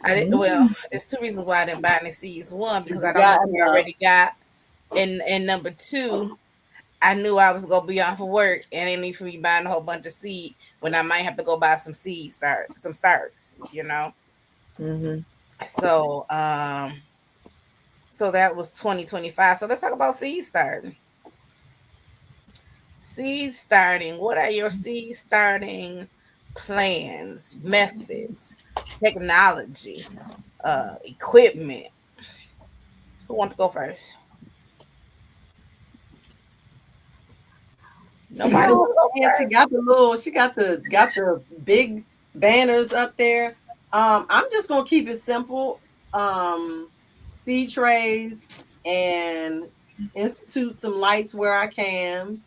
I did well. There's two reasons why I didn't buy any seeds. One, because You I don't know got what I enough. already got, and number two, I knew I was gonna be off for work, and it need for me buying a whole bunch of seed when I might have to go buy some some starts. Mhm. So so that was 2025. So let's talk about seed starting. Seed starting. What are your seed starting plans, methods, technology, equipment. Who wants to go first? Nobody Oh, wants to go Nancy first. got the little. She got the big banners up there. I'm just gonna keep it simple. Seed trays and institute some lights where I can,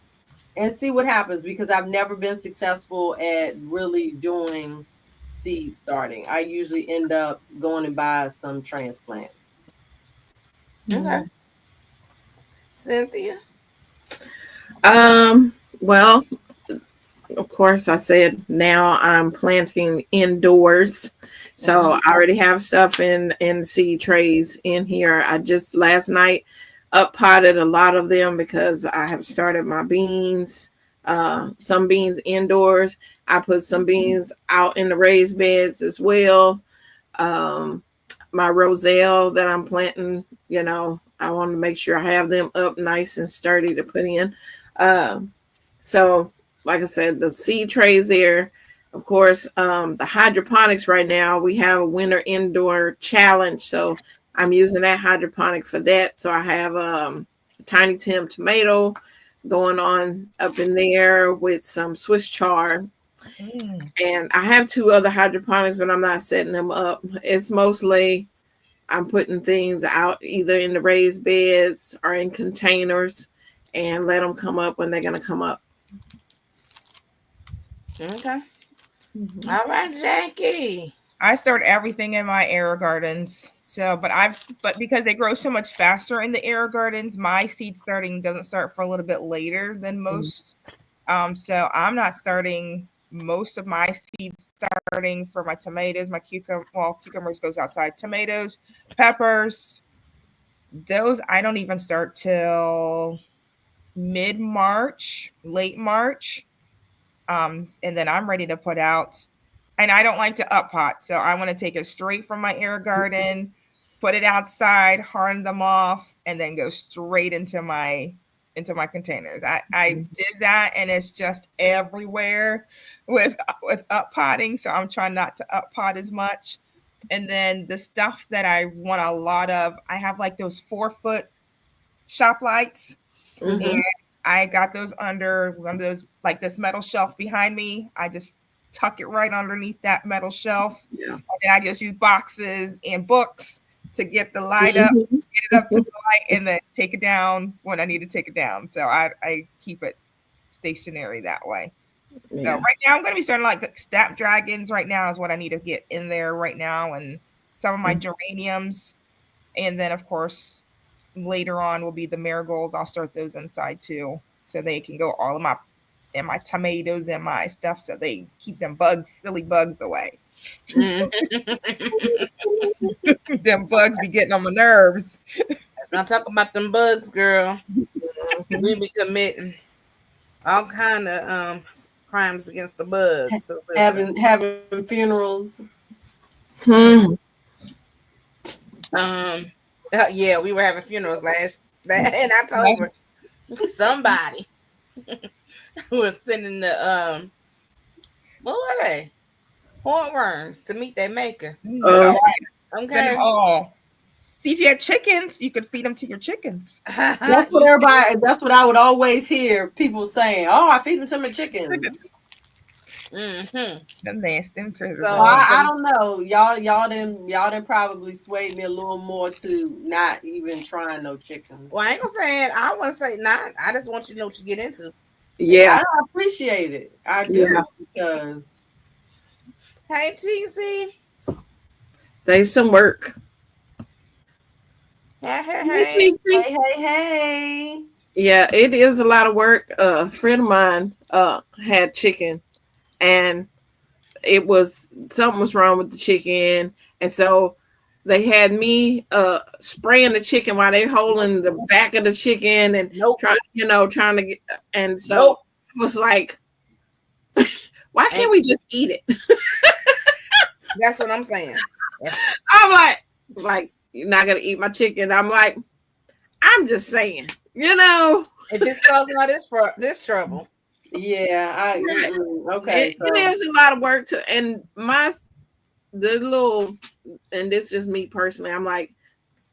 and see what happens, because I've never been successful at really doing seed starting. I usually end up going and buy some transplants. Okay. Cynthia. Well, of course, I said now I'm planting indoors. So I already have stuff in seed trays in here. I just last night up potted a lot of them because I have started my beans, some beans indoors. I put some beans out in the raised beds as well. Um, my roselle that I'm planting, I want to make sure I have them up nice and sturdy to put in. So like I said, the seed trays there. Of course, the hydroponics right now, we have a winter indoor challenge. So I'm using that hydroponic for that. So I have Tiny Tim tomato going on up in there with some Swiss chard. And I have 2 other hydroponics, but I'm not setting them up. It's mostly I'm putting things out either in the raised beds or in containers and let them come up when they're going to come up. Okay. All right, Jackie. I start everything in my air gardens. So, but because they grow so much faster in the air gardens, my seed starting doesn't start for a little bit later than most. So I'm not starting most of my seeds starting for my tomatoes, my cucumbers goes outside, tomatoes, peppers. Those I don't even start till mid-March, late March. And then I'm ready to put out, and I don't like to up pot. So I want to take it straight from my air garden, put it outside, harden them off, and then go straight into my containers. I did that, and it's just everywhere with up potting. So I'm trying not to up pot as much. And then the stuff that I want a lot of, I have like those 4-foot shop lights. And I got those under one of those, like this metal shelf behind me. I just tuck it right underneath that metal shelf. Yeah. And then I just use boxes and books to get the light up, get it up to the light, and then take it down when I need to take it down. So I keep it stationary that way. Yeah. So right now I'm going to be starting like the snapdragons right now is what I need to get in there right now. And some of my geraniums. And then, of course, later on will be the marigolds. I'll start those inside too, so they can go all of my tomatoes and my stuff, so they keep them silly bugs away. Them bugs be getting on my nerves. Let's not talk about them bugs, girl. We be committing all kind of crimes against the bugs. So having funerals. Yeah, we were having funerals in October. Somebody was sending the what were they? Hornworms to meet their maker. Okay. Oh, see, if you had chickens, you could feed them to your chickens. That's what I would always hear people saying. Oh, I feed them to my chickens. Them nasty critters. So I don't know. Y'all didn't probably swayed me a little more to not even trying no chickens. Well, I ain't gonna say it. I want to say not. I just want you to know what you get into. Yeah, I appreciate it. I do because. Hey, TC. There's some work. Hey. Yeah, it is a lot of work. A friend of mine had chicken, and something was wrong with the chicken, and so they had me spraying the chicken while they're holding the back of the chicken and trying to get. And so it was like, why can't we just eat it? That's what I'm saying. I'm like, you're not gonna eat my chicken. I'm like, I'm just saying, if it's causing all this trouble, Okay. It is a lot of work to, and and this is just me personally. I'm like,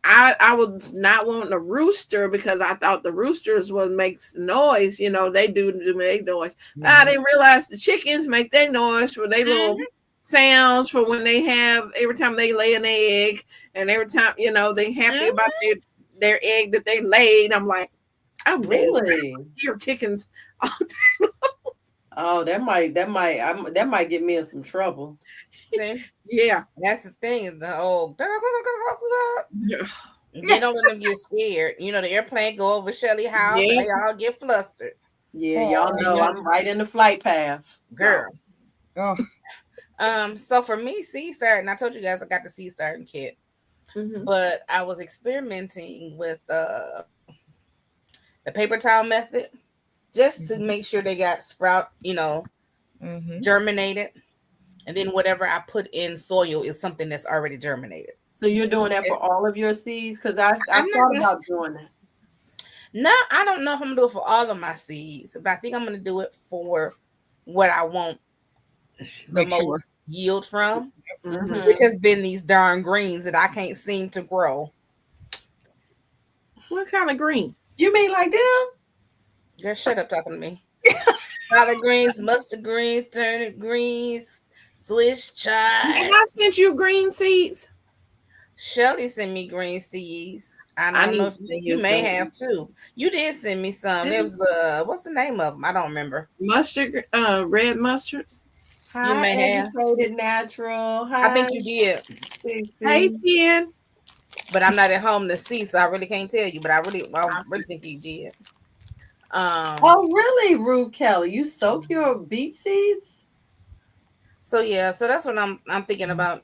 I was not wanting a rooster because I thought the roosters what makes noise. You know, they do make noise. I didn't realize the chickens make their noise for their little sounds for when they have every time they lay an egg, and every time they happy about their egg that they laid. I'm like, oh really? Hear chickens. Oh, that might get me in some trouble. See? Yeah, that's the thing. Is the old you don't let them get scared. You know, the airplane go over Shelly's house and they all get flustered. Yeah, y'all know I'm right in the flight path, girl. So for me, seed starting, I told you guys I got the seed starting kit, but I was experimenting with the paper towel method just to make sure they got sprout, germinated. And then whatever I put in soil is something that's already germinated. So you're doing that for all of your seeds? Because I thought about doing that. No, I don't know if I'm going to do it for all of my seeds, but I think I'm going to do it for what I want the most yield from, which has been these darn greens that I can't seem to grow. What kind of greens? You mean like them? Girl, shut up talking to me. Collard greens, mustard greens, turnip greens, Swiss chard. And I sent you green seeds. Shelly sent me green seeds. I don't know if you may have too. You did send me some. It was what's the name of them? I don't remember. Mustard, red mustards. You may have. Natural. I think you did. Hey, Jen. But I'm not at home to see, so I really can't tell you. But I really think you did. Oh, really, Ruth Kelly? You soak your beet seeds? So yeah, so that's what I'm thinking about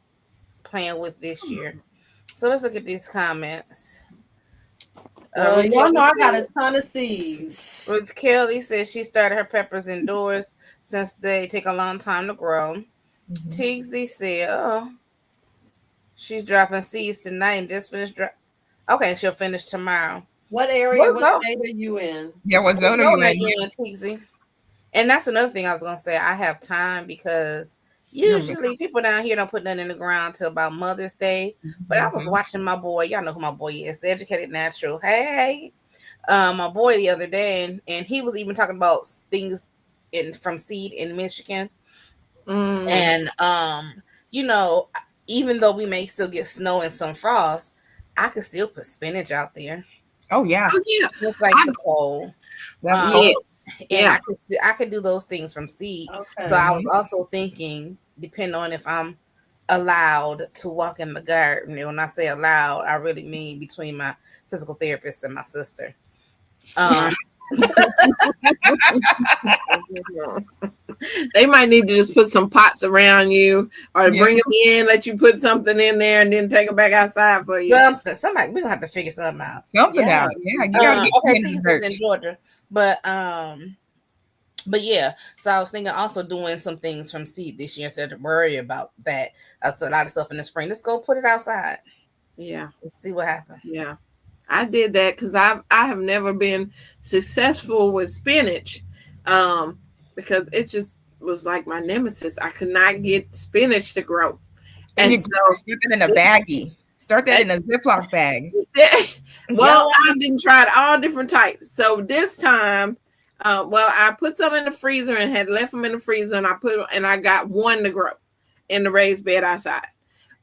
playing with this year. So let's look at these comments. Y'all know I got a ton of seeds. Ruth Kelly says she started her peppers indoors since they take a long time to grow. Tigsy said, she's dropping seeds tonight and just finished. Okay, she'll finish tomorrow. What area? What state are you in? Yeah, what zone are you in? Tigsy? And that's another thing I was gonna say. I have time because usually people down here don't put nothing in the ground till about Mother's Day. But I was watching my boy. Y'all know who my boy is. The Educated Natural. Hey, my boy the other day, and he was even talking about things from seed in Michigan. And even though we may still get snow and some frost, I could still put spinach out there. Oh yeah, just like the coal. And I could do those things from seed. Okay. So I was also thinking, depending on if I'm allowed to walk in the garden. And when I say allowed, I really mean between my physical therapist and my sister. They might need to just put some pots around you, or bring them in, let you put something in there, and then take them back outside for you. Somebody, we're gonna have to figure something out. Yeah, you gotta get in Georgia, but yeah. So I was thinking also doing some things from seed this year, so to worry about that. That's a lot of stuff in the spring. Let's go put it outside. Yeah, let's see what happens. Yeah. I did that because I have never been successful with spinach, because it just was like my nemesis. I could not get spinach to grow. And you start that in a baggie. Start that in a Ziploc bag. Well, I didn't try all different types. So this time, I put some in the freezer and had left them in the freezer, and I got one to grow in the raised bed outside.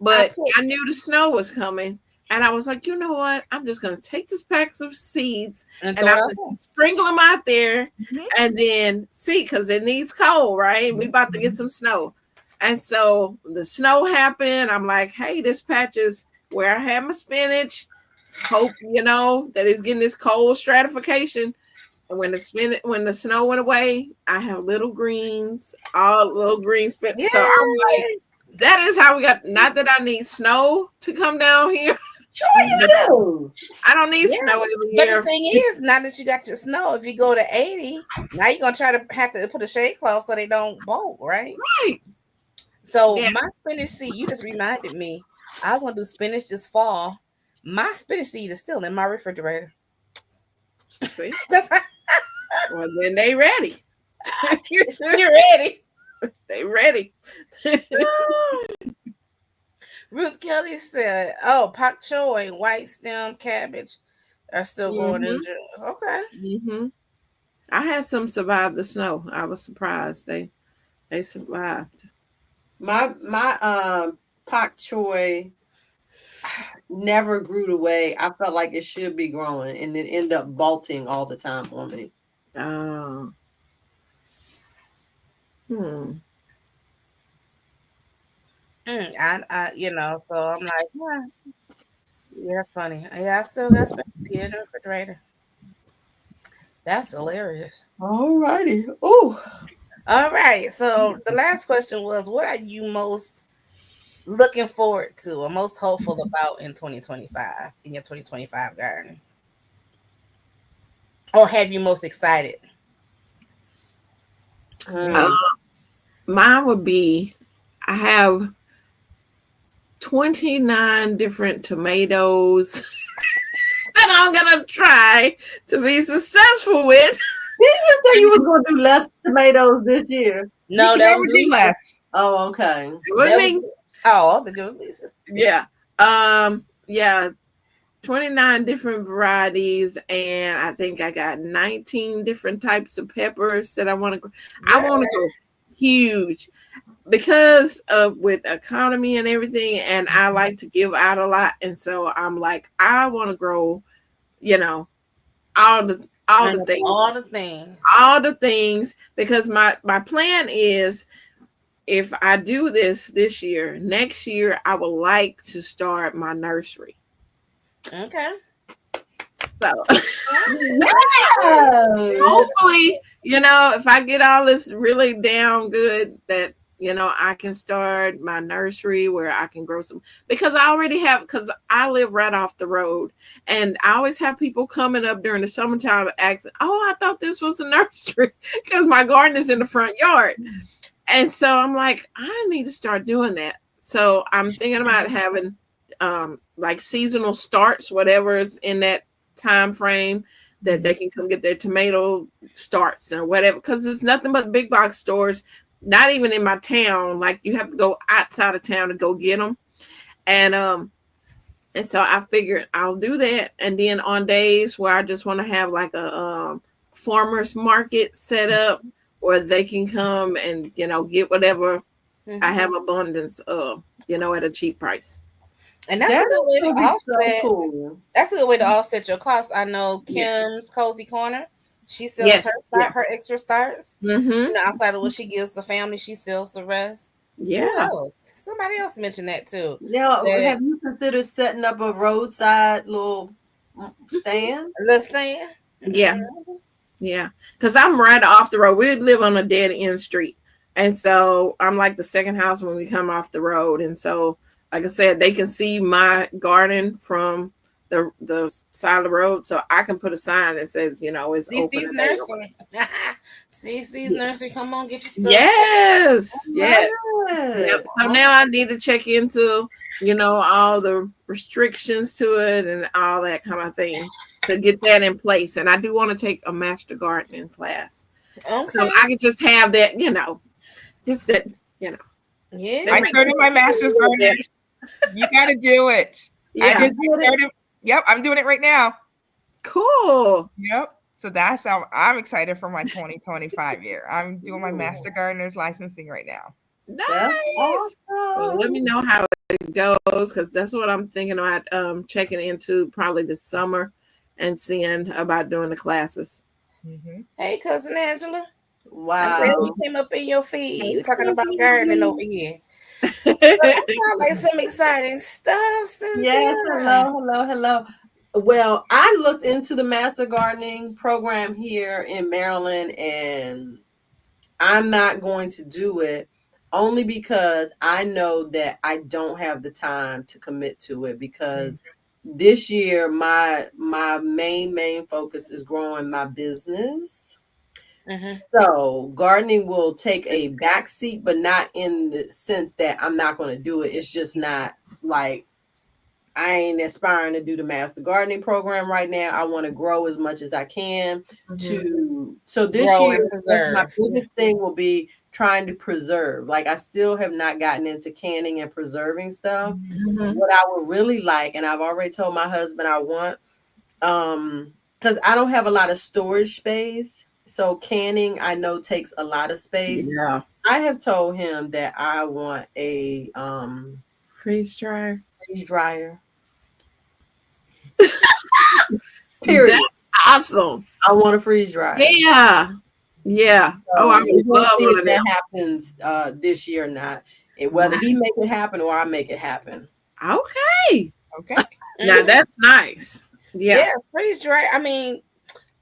But I knew the snow was coming. And I was like, you know what? I'm just going to take this pack of seeds and I'm just sprinkle them out there and then see, because it needs cold, right? We about to get some snow. And so the snow happened. I'm like, hey, this patch is where I have my spinach. Hope, that it's getting this cold stratification. And when the snow went away, I have little greens, all little green spinach. So I'm like, that is how we got, not that I need snow to come down here. Sure you do. I don't need snow every year. But the thing is, now that you got your snow, if you go to 80, now you're gonna have to put a shade cloth so they don't bolt, right? Right. So my spinach seed, you just reminded me. I was gonna do spinach this fall. My spinach seed is still in my refrigerator. See? Well, then they ready. You're ready. They ready. Ruth Kelly said, "Oh, pak choi, white stem cabbage are still growing in June." Okay. Mm-hmm. I had some survive the snow. I was surprised they survived. My pak choi never grew the way I felt like it should be growing, and it ended up bolting all the time on me. Oh. So I'm like, yeah, that's funny. Yeah, I still got spaghetti in the refrigerator. That's hilarious. All righty. Oh. All right. So the last question was, what are you most looking forward to or most hopeful about in 2025 in your 2025 garden? Or have you most excited? Mine would be, I have 29 different tomatoes that I'm gonna try to be successful with. Did you say you were going to do less tomatoes this year? No, that was Lisa. Less. Oh, okay. That was Lisa. Yeah. Yeah. 29 different varieties, and I think I got 19 different types of peppers that I want to. I want to go huge because of with economy and everything, and I like to give out a lot, and so I'm like, I want to grow, all the things, because my plan is, if I do this year, next year I would like to start my nursery. Okay. So hopefully, if I get all this really down good, that I can start my nursery where I can grow some, because because I live right off the road, and I always have people coming up during the summertime asking, "Oh, I thought this was a nursery," because my garden is in the front yard. And so I'm like, I need to start doing that. So I'm thinking about having like seasonal starts, whatever is in that time frame, that they can come get their tomato starts or whatever, because there's nothing but big box stores, not even in my town. Like, you have to go outside of town to go get them. And so I figured I'll do that. And then on days where I just want to have like a farmer's market set up, where they can come and get whatever I have abundance of, at a cheap price. And that's a good way to offset. So cool. That's a good way to offset your costs. I know Kim's Cozy Corner, she sells her extra starts. Outside of what she gives the family, she sells the rest. Yeah. Somebody else mentioned that too. Now, have you considered setting up a roadside little stand? Yeah. Yeah. Because I'm right off the road. We live on a dead end street. And so I'm like the second house when we come off the road. And so, like I said, they can see my garden from the side of the road. So I can put a sign that says, it's CiCi's nursery. CiCi's nursery. Come on, get your stuff. Yes. Yep. So now I need to check into, all the restrictions to it and all that kind of thing to get that in place. And I do want to take a master gardening class. Okay. So I can just have that, just that, Yeah. I started my master's gardening. You got to do it. Yeah. Yep, I'm doing it right now. Cool. Yep. So that's how I'm excited for my 2025 year. I'm doing my master gardener's licensing right now. Nice. Awesome. Well, let me know how it goes, because that's what I'm thinking about checking into probably this summer and seeing about doing the classes. Hey, cousin Angela. Wow. You came up in your feed. You talking about gardening over here. So that sounds like some exciting stuff, Cynthia. Yes, hello. Well, I looked into the master gardening program here in Maryland, and I'm not going to do it, only because I know that I don't have the time to commit to it, because this year my main focus is growing my business. So gardening will take a back seat, but not in the sense that I'm not going to do it. It's just not like I ain't aspiring to do the master gardening program right now. I want to grow as much as I can so this Grow year, and preserve. my biggest thing will be trying to preserve. Like, I still have not gotten into canning and preserving stuff. What I would really like, and I've already told my husband I want, because I don't have a lot of storage space. So canning, I know, takes a lot of space. Yeah. I have told him that I want a Freeze dryer. freeze dryer. Period. That's awesome. I want a freeze dryer. Yeah. Yeah. So I would we'll love see one if of that them. happens this year or not. Whether he make it happen or I make it happen. Okay. Okay. Now that's nice. Yeah. Yes, freeze dryer. I mean,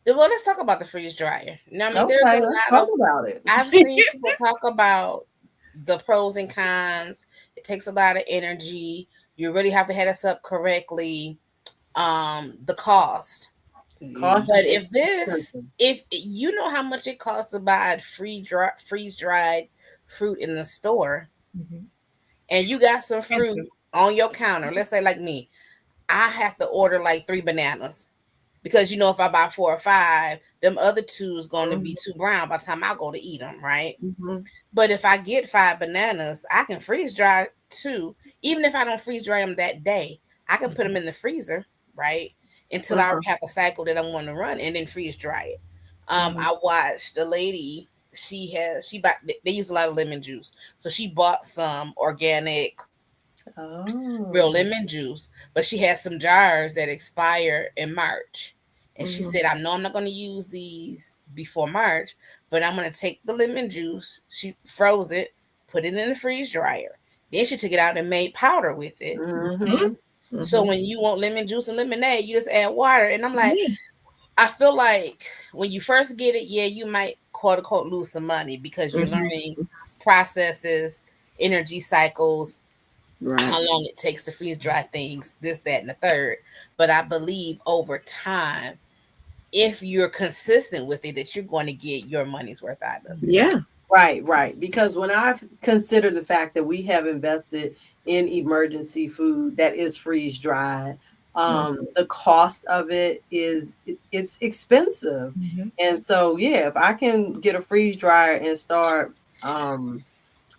well, let's talk about the freeze dryer. Now, I mean, Okay, there's a let's lot talk about it. I've seen people talk about the pros and cons. It takes a lot of energy. You really have to head us up correctly. The cost. Cost But is if you know how much it costs to buy freeze dried fruit in the store, and you got some fruit on your counter, let's say like me, I have to order like 3 bananas because if I buy 4 or 5, them other 2 is going to be too brown by the time I go to eat them, right? But if I get 5 bananas, I can freeze dry 2. Even if I don't freeze dry them that day, I can put them in the freezer, right? Until I have a cycle that I want to run, and then freeze dry it. I watched a lady. They use a lot of lemon juice, so she bought some organic, real lemon juice. But she had some jars that expire in March, and she said, "I know I'm not going to use these before March, but I'm going to take the lemon juice." She froze it, put it in the freeze dryer. Then she took it out and made powder with it. So when you want lemon juice and lemonade, you just add water. And I'm like, I feel like when you first get it, you might quote unquote lose some money because you're learning processes, energy cycles, how long it takes to freeze dry things, this, that, and the third. But I believe over time, if you're consistent with it, that you're going to get your money's worth out of it. Yeah. Right. Because when I consider the fact that we have invested in emergency food that is freeze dried, the cost of it it's expensive. And so, if I can get a freeze dryer and start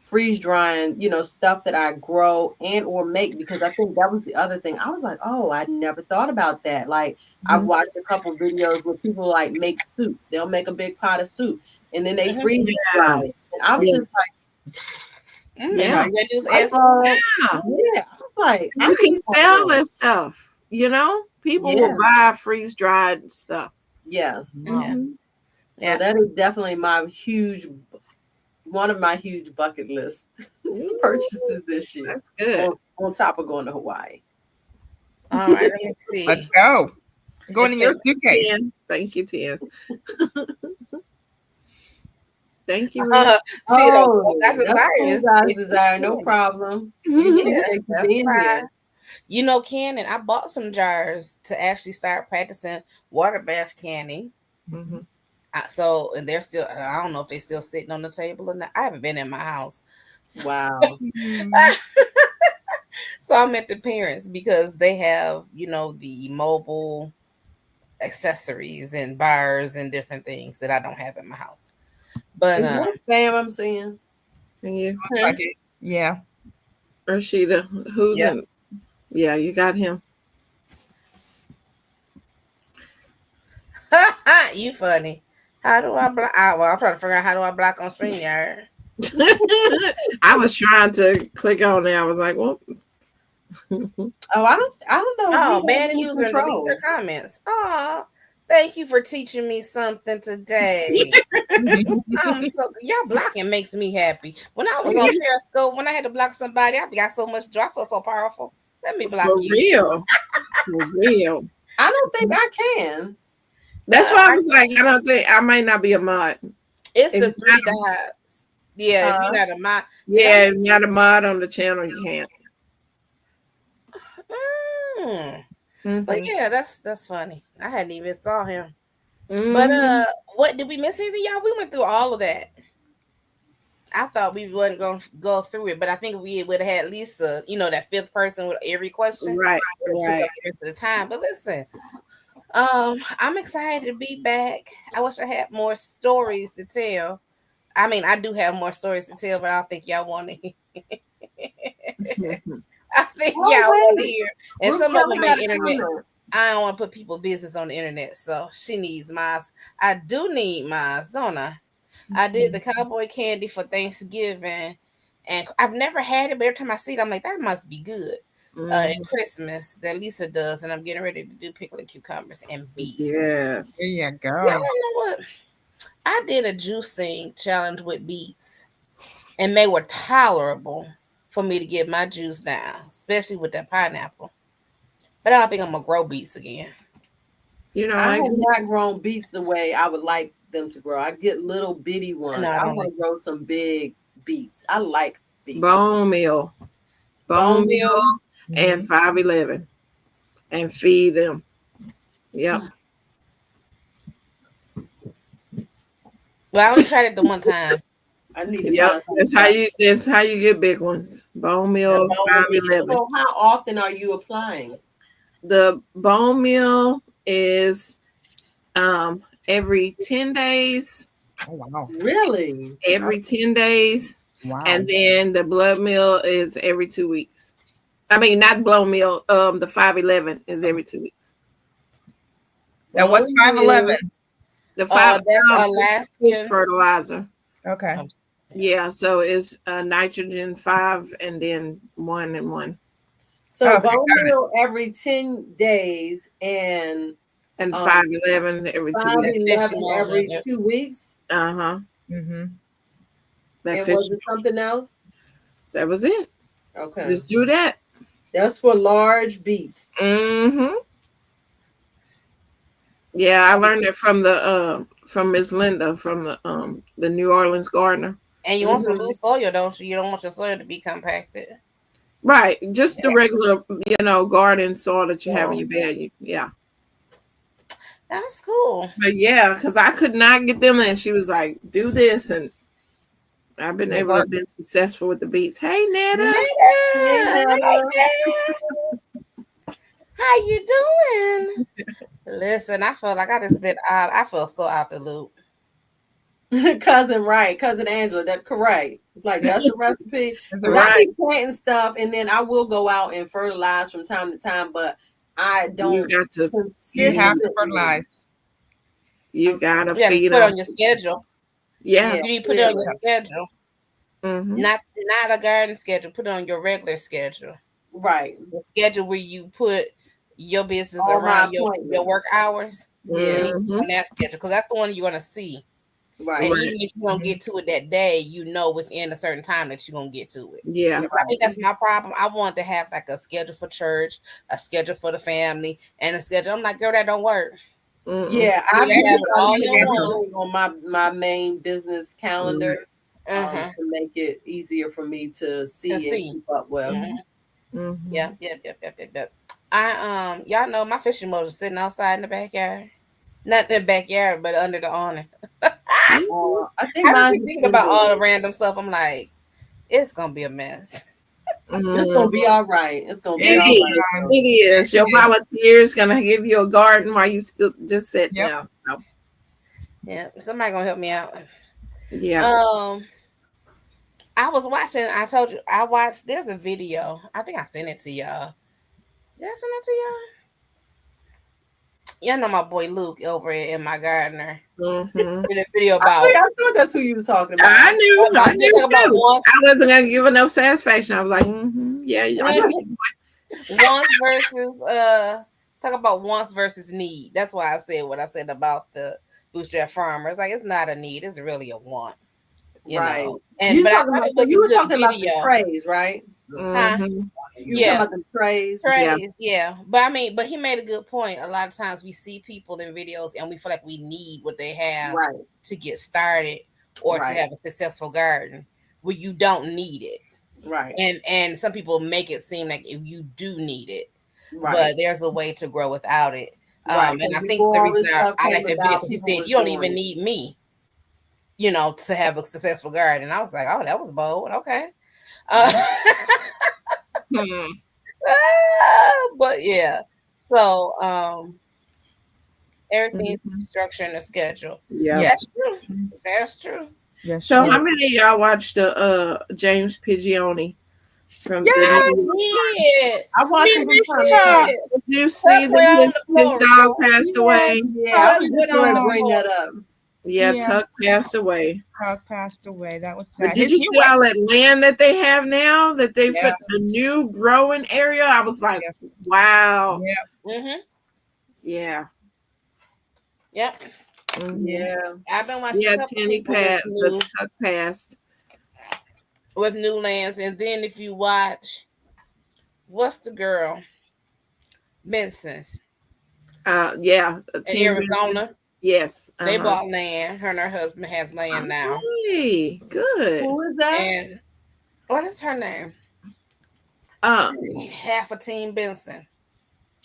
freeze drying, stuff that I grow and or make, because I think that was the other thing. I was like, oh, I never thought about that. Like, I've watched a couple videos where people like make soup. They'll make a big pot of soup and then they freeze dry it. And I was just like, all you gotta do is ask. I was like, You can sell that stuff. People will buy freeze dried stuff. Yes. Yeah. So that is definitely one of my huge bucket list purchases this year. That's good. On top of going to Hawaii. All right, let me see. Let's go. Going in your suitcase. 10. Thank you, 10. Thank you. That's God's desire. No problem. That's fine. Canning, I bought some jars to actually start practicing water bath canning. And they're still, I don't know if they're still sitting on the table or not. I haven't been in my house. Wow. So I'm at the parents because they have, the mobile accessories and bars and different things that I don't have in my house. But is that spam I'm seeing? You. Like it. Yeah. Rashida, who's in? Yeah, you got him. You funny. How do I block? I'm trying to figure out how do I block on Streamyard. I was trying to click on there. I was like, well. I don't know. Oh, bad user delete their comments. Oh, thank you for teaching me something today. Y'all blocking makes me happy. When I was on Periscope, when I had to block somebody, I got so much joy. I feel so powerful. Let me block you. For real. I don't think I can. That's why I was like, I don't think I might not be a mod. It's the 3 dots. Yeah, you're not a mod. Yeah, if you're not a mod on the channel, you can't. But yeah, that's funny. I hadn't even saw him. But what did we miss anything, y'all? We went through all of that. I thought we wasn't going to go through it, but I think we would have had at least that fifth person with every question. Right. It took up the rest of the time. But listen, I'm excited to be back. I wish I had more stories to tell. I mean, I do have more stories to tell, but I don't think y'all want to hear. I think y'all want to hear. And some of them make internet. I don't want to put people's business on the internet, so she needs mine. I do need mine, don't I? I did the cowboy candy for Thanksgiving, and I've never had it, but every time I see it, I'm like, that must be good. And Christmas that Lisa does, and I'm getting ready to do pickled cucumbers and beets. Yes. There you go. Y'all know what? I did a juicing challenge with beets, and they were tolerable for me to get my juice down, especially with that pineapple. But I don't think I'm gonna grow beets again. I have not grown beets the way I would like them to grow. I get little bitty ones. No, I want to grow some big beets. I like beets. Bone meal, and 511, and feed them. Yep. Well, I only tried it the one time. I need to. Yep. That's how you get big ones. Bone meal, 511. So how often are you applying? The bone meal is every 10 days. Oh, wow. Really? Every 10 days. Wow. And then the blood meal is every 2 weeks. I mean, not blood meal. The 511 is every 2 weeks. Now, what's 511? The 5 Alaskan fertilizer. Okay. Yeah, so it's nitrogen 5 and then 1 and 1. So bone meal every 10 days and 511 every 2 weeks. 511 every 2 weeks. Uh-huh. Mm-hmm. And was it something else? That was it. Okay. Just do that. That's for large beets. Mm-hmm. Yeah, I learned it from Miss Linda from the New Orleans gardener. And you want some loose soil, don't you? You don't want your soil to be compacted. Right. Just the regular, garden soil that you have in your bed. Yeah. That's cool. But yeah, because I could not get them in. She was like, do this. And I've been able to be successful with the beets. Hey, Netta. How you doing? Listen, I feel like I just been out. I feel so out the loop. Cousin Angela, that's correct. Like that's the recipe. I be planting stuff, and then I will go out and fertilize from time to time, but I don't. You have to fertilize. You gotta feed put on your schedule. Yeah, you need to put it on your schedule. Mm-hmm. Not a garden schedule. Put it on your regular schedule. Right. The schedule where you put your business around your work hours. Yeah. On that schedule, because that's the one you're gonna see. Right. And even if you don't get to it that day, within a certain time that you're gonna get to it. Yeah. I think that's my problem. I want to have like a schedule for church, a schedule for the family, and a schedule. I'm like, girl, that don't work. Yeah, I have it all on my main business calendar to make it easier for me to see and keep up with. Yeah. Y'all know my fishing boat is sitting outside in the backyard. Not in the backyard, but under the awning. I think about all the random stuff. I'm like, it's gonna be a mess. It's gonna be all right. It's gonna be all right. It is. Your volunteer's gonna give you a garden while you still just sit down. So. Yeah, somebody gonna help me out. Yeah. I was watching. I told you I watched. There's a video. I think I sent it to y'all. Did I send it to y'all? Y'all know my boy Luke over in my gardener. In a video about. I thought that's who you were talking about. I knew too. I wasn't gonna give enough satisfaction. I was like, yeah. Talk about wants versus need. That's why I said what I said about the bootstrap farmer. It's like it's not a need. It's really a want. You know? And you were talking about the trays, right? You talking about the trays, yeah. But he made a good point. A lot of times we see people in videos and we feel like we need what they have to get started or to have a successful garden, where you don't need it. Right. And some people make it seem like if you do need it. Right. But there's a way to grow without it. And I think the reason I like that video because he said you don't even need me. to have a successful garden. And I was like, oh, that was bold. Okay. But yeah. So everything's structure and a schedule. Yeah. That's true. That's true. Yes. So how many of y'all watched the James Pigioni from Yeah. I watched him from time. Did you see that his dog passed away? Yeah, I was just going to bring that up. Yeah, Tuck passed away. Tuck passed away. That was sad. But did you see all that land that they have now? That they put the new growing area? I was like, wow. Yeah. Mm-hmm. Yeah. Yep. Mm-hmm. Yeah. I've been watching. Yeah, Tanny passed. Tuck passed. With new lands. And then if you watch, what's the girl? Benson's. Yeah. In Arizona. Benson. Yes. They bought land. Her and her husband has land now. Hey, good. Who is that? And what is her name? Half a Team Benson.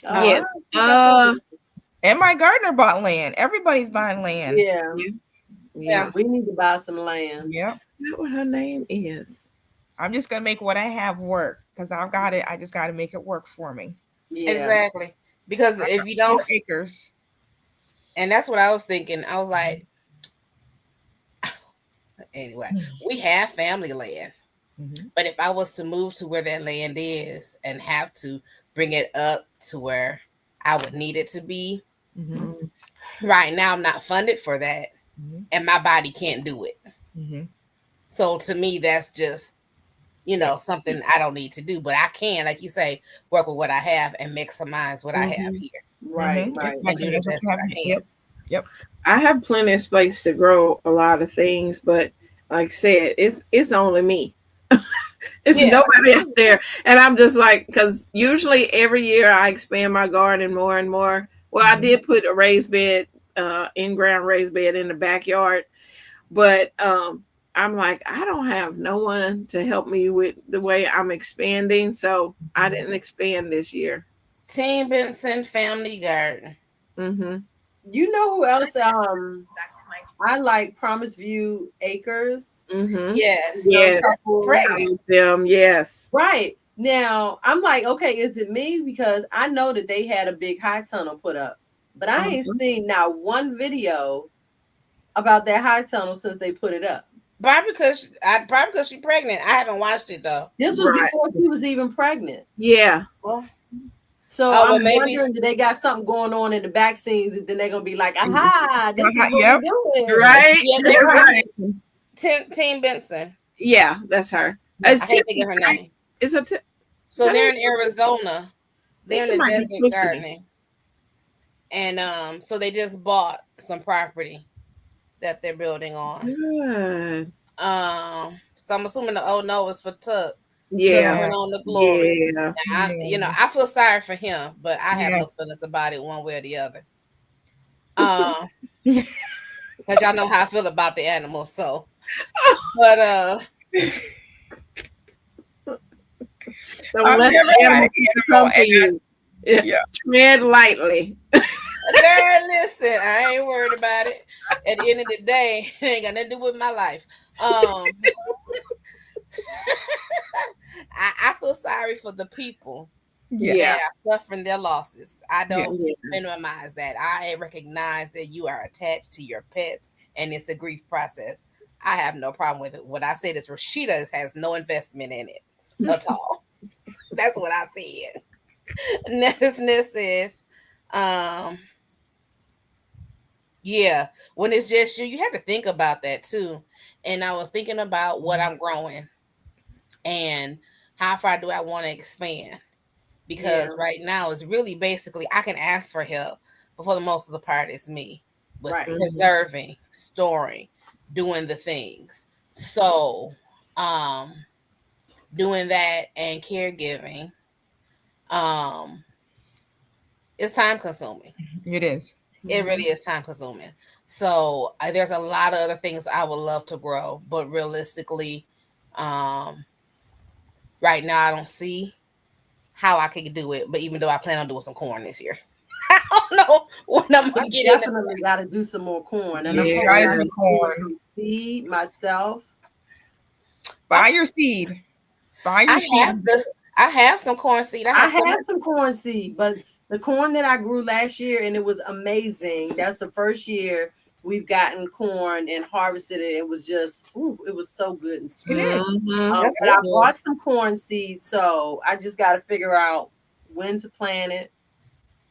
Yes. And my gardener bought land. Everybody's buying land. Yeah. We need to buy some land. Yeah. That's what her name is. I'm just gonna make what I have work because I've got it. I just got to make it work for me. Yeah. Exactly. Because if you don't 4 acres. And that's what I was thinking. I was like, anyway, we have family land. Mm-hmm. But if I was to move to where that land is and have to bring it up to where I would need it to be, right now I'm not funded for that. And my body can't do it. So to me, that's just, something I don't need to do. But I can, like you say, work with what I have and maximize what I have here. Right. And do the best that I can. Yep. I have plenty of space to grow a lot of things, but like I said, it's only me. It's nobody out there. And I'm just like, because usually every year I expand my garden more and more. Well, I did put a raised bed, in-ground raised bed in the backyard, but I'm like, I don't have no one to help me with the way I'm expanding, so I didn't expand this year. Team Benson Family Garden. You know who else? I like Promise View Acres. Yes. Yes. Pregnant. Them. Yes. Right. Now, I'm like, okay, is it me? Because I know that they had a big high tunnel put up, but I ain't seen now one video about that high tunnel since they put it up. Probably because she's pregnant. I haven't watched it though. This was before she was even pregnant. Yeah. Well, so I'm wondering, do they got something going on in the back scenes? And then they're gonna be like, aha, this is what we're doing. Right. Yeah, they're right. Team Benson. Yeah, that's her. I can't think of her name. It's a so they're in Arizona. They're in the desert gardening. And so they just bought some property that they're building on. Good. So I'm assuming the old no is for Tuck. Yeah. Tuck went on the glory. Yeah. Now, I feel sorry for him, but I have no feelings about it one way or the other. Because y'all know how I feel about the animals. So, but so let the animals come for you. Tread lightly. Girl, listen, I ain't worried about it. At the end of the day, it ain't got nothing to do with my life. I feel sorry for the people that are suffering their losses. I don't minimize that. I recognize that you are attached to your pets and it's a grief process. I have no problem with it. What I said is Rashida has no investment in it at all. That's what I said. Nervousness is when it's just you have to think about that too. And I was thinking about what I'm growing and how far do I want to expand, because right now it's really basically I can ask for help, but for the most of the part it's me with preserving, storing, doing the things. So doing that and caregiving, it's time consuming. It is. It really is time consuming. So there's a lot of other things I would love to grow, but realistically, right now I don't see how I could do it. But even though I plan on doing some corn this year, I don't know when I'm gonna get definitely got to do some more corn. And I'm trying to do corn. seed myself. Buy your seed. Buy your seed. I have some corn seed. I have some corn seed, but the corn that I grew last year, and it was amazing. That's the first year we've gotten corn and harvested it. It was just, it was so good and sweet. But I bought some corn seed, so I just got to figure out when to plant it.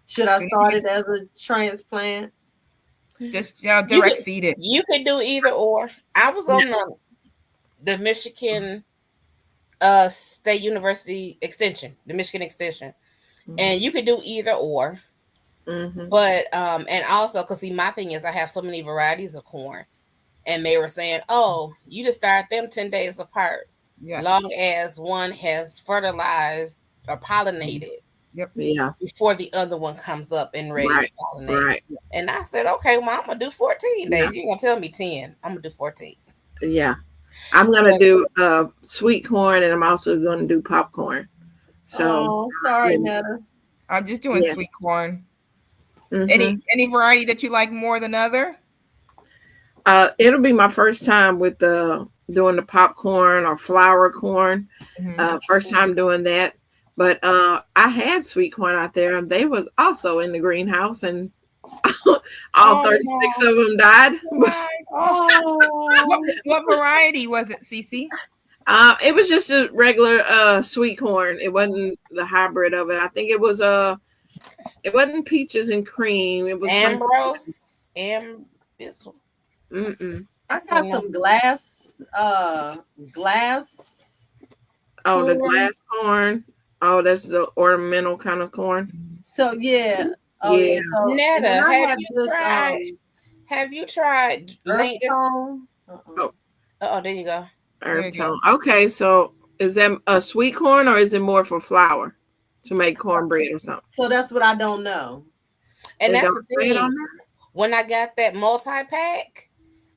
Should I start it as a transplant? Just direct seed it. You could do either or. I was on the Michigan State University Extension, the Michigan Extension, and you could do either or. But and also, because see, my thing is I have so many varieties of corn, and they were saying, oh, you just start them 10 days apart, long as one has fertilized or pollinated. Before the other one comes up and ready to pollinate. And I said, okay, well, I'm gonna do 14 days. You're gonna tell me 10. I'm gonna do 14. Yeah. I'm gonna do sweet corn, and I'm also gonna do popcorn. So sorry, Netta. I'm just doing sweet corn. Any variety that you like more than other? It'll be my first time with doing the popcorn or flour corn. First time doing that. But I had sweet corn out there, and they was also in the greenhouse, and all 36 of them died. What variety was it, CiCi? It was just a regular sweet corn. It wasn't the hybrid of it. I think it was it wasn't peaches and cream. It was Ambrose. I got some glass. Oh, the glass corn. Oh, that's the ornamental kind of corn. So yeah. So, Netta, have you tried earth tone? There you go. Earth tone. Okay, so is that a sweet corn, or is it more for flour to make cornbread or something? So that's what I don't know. And that's the thing. When I got that multi-pack,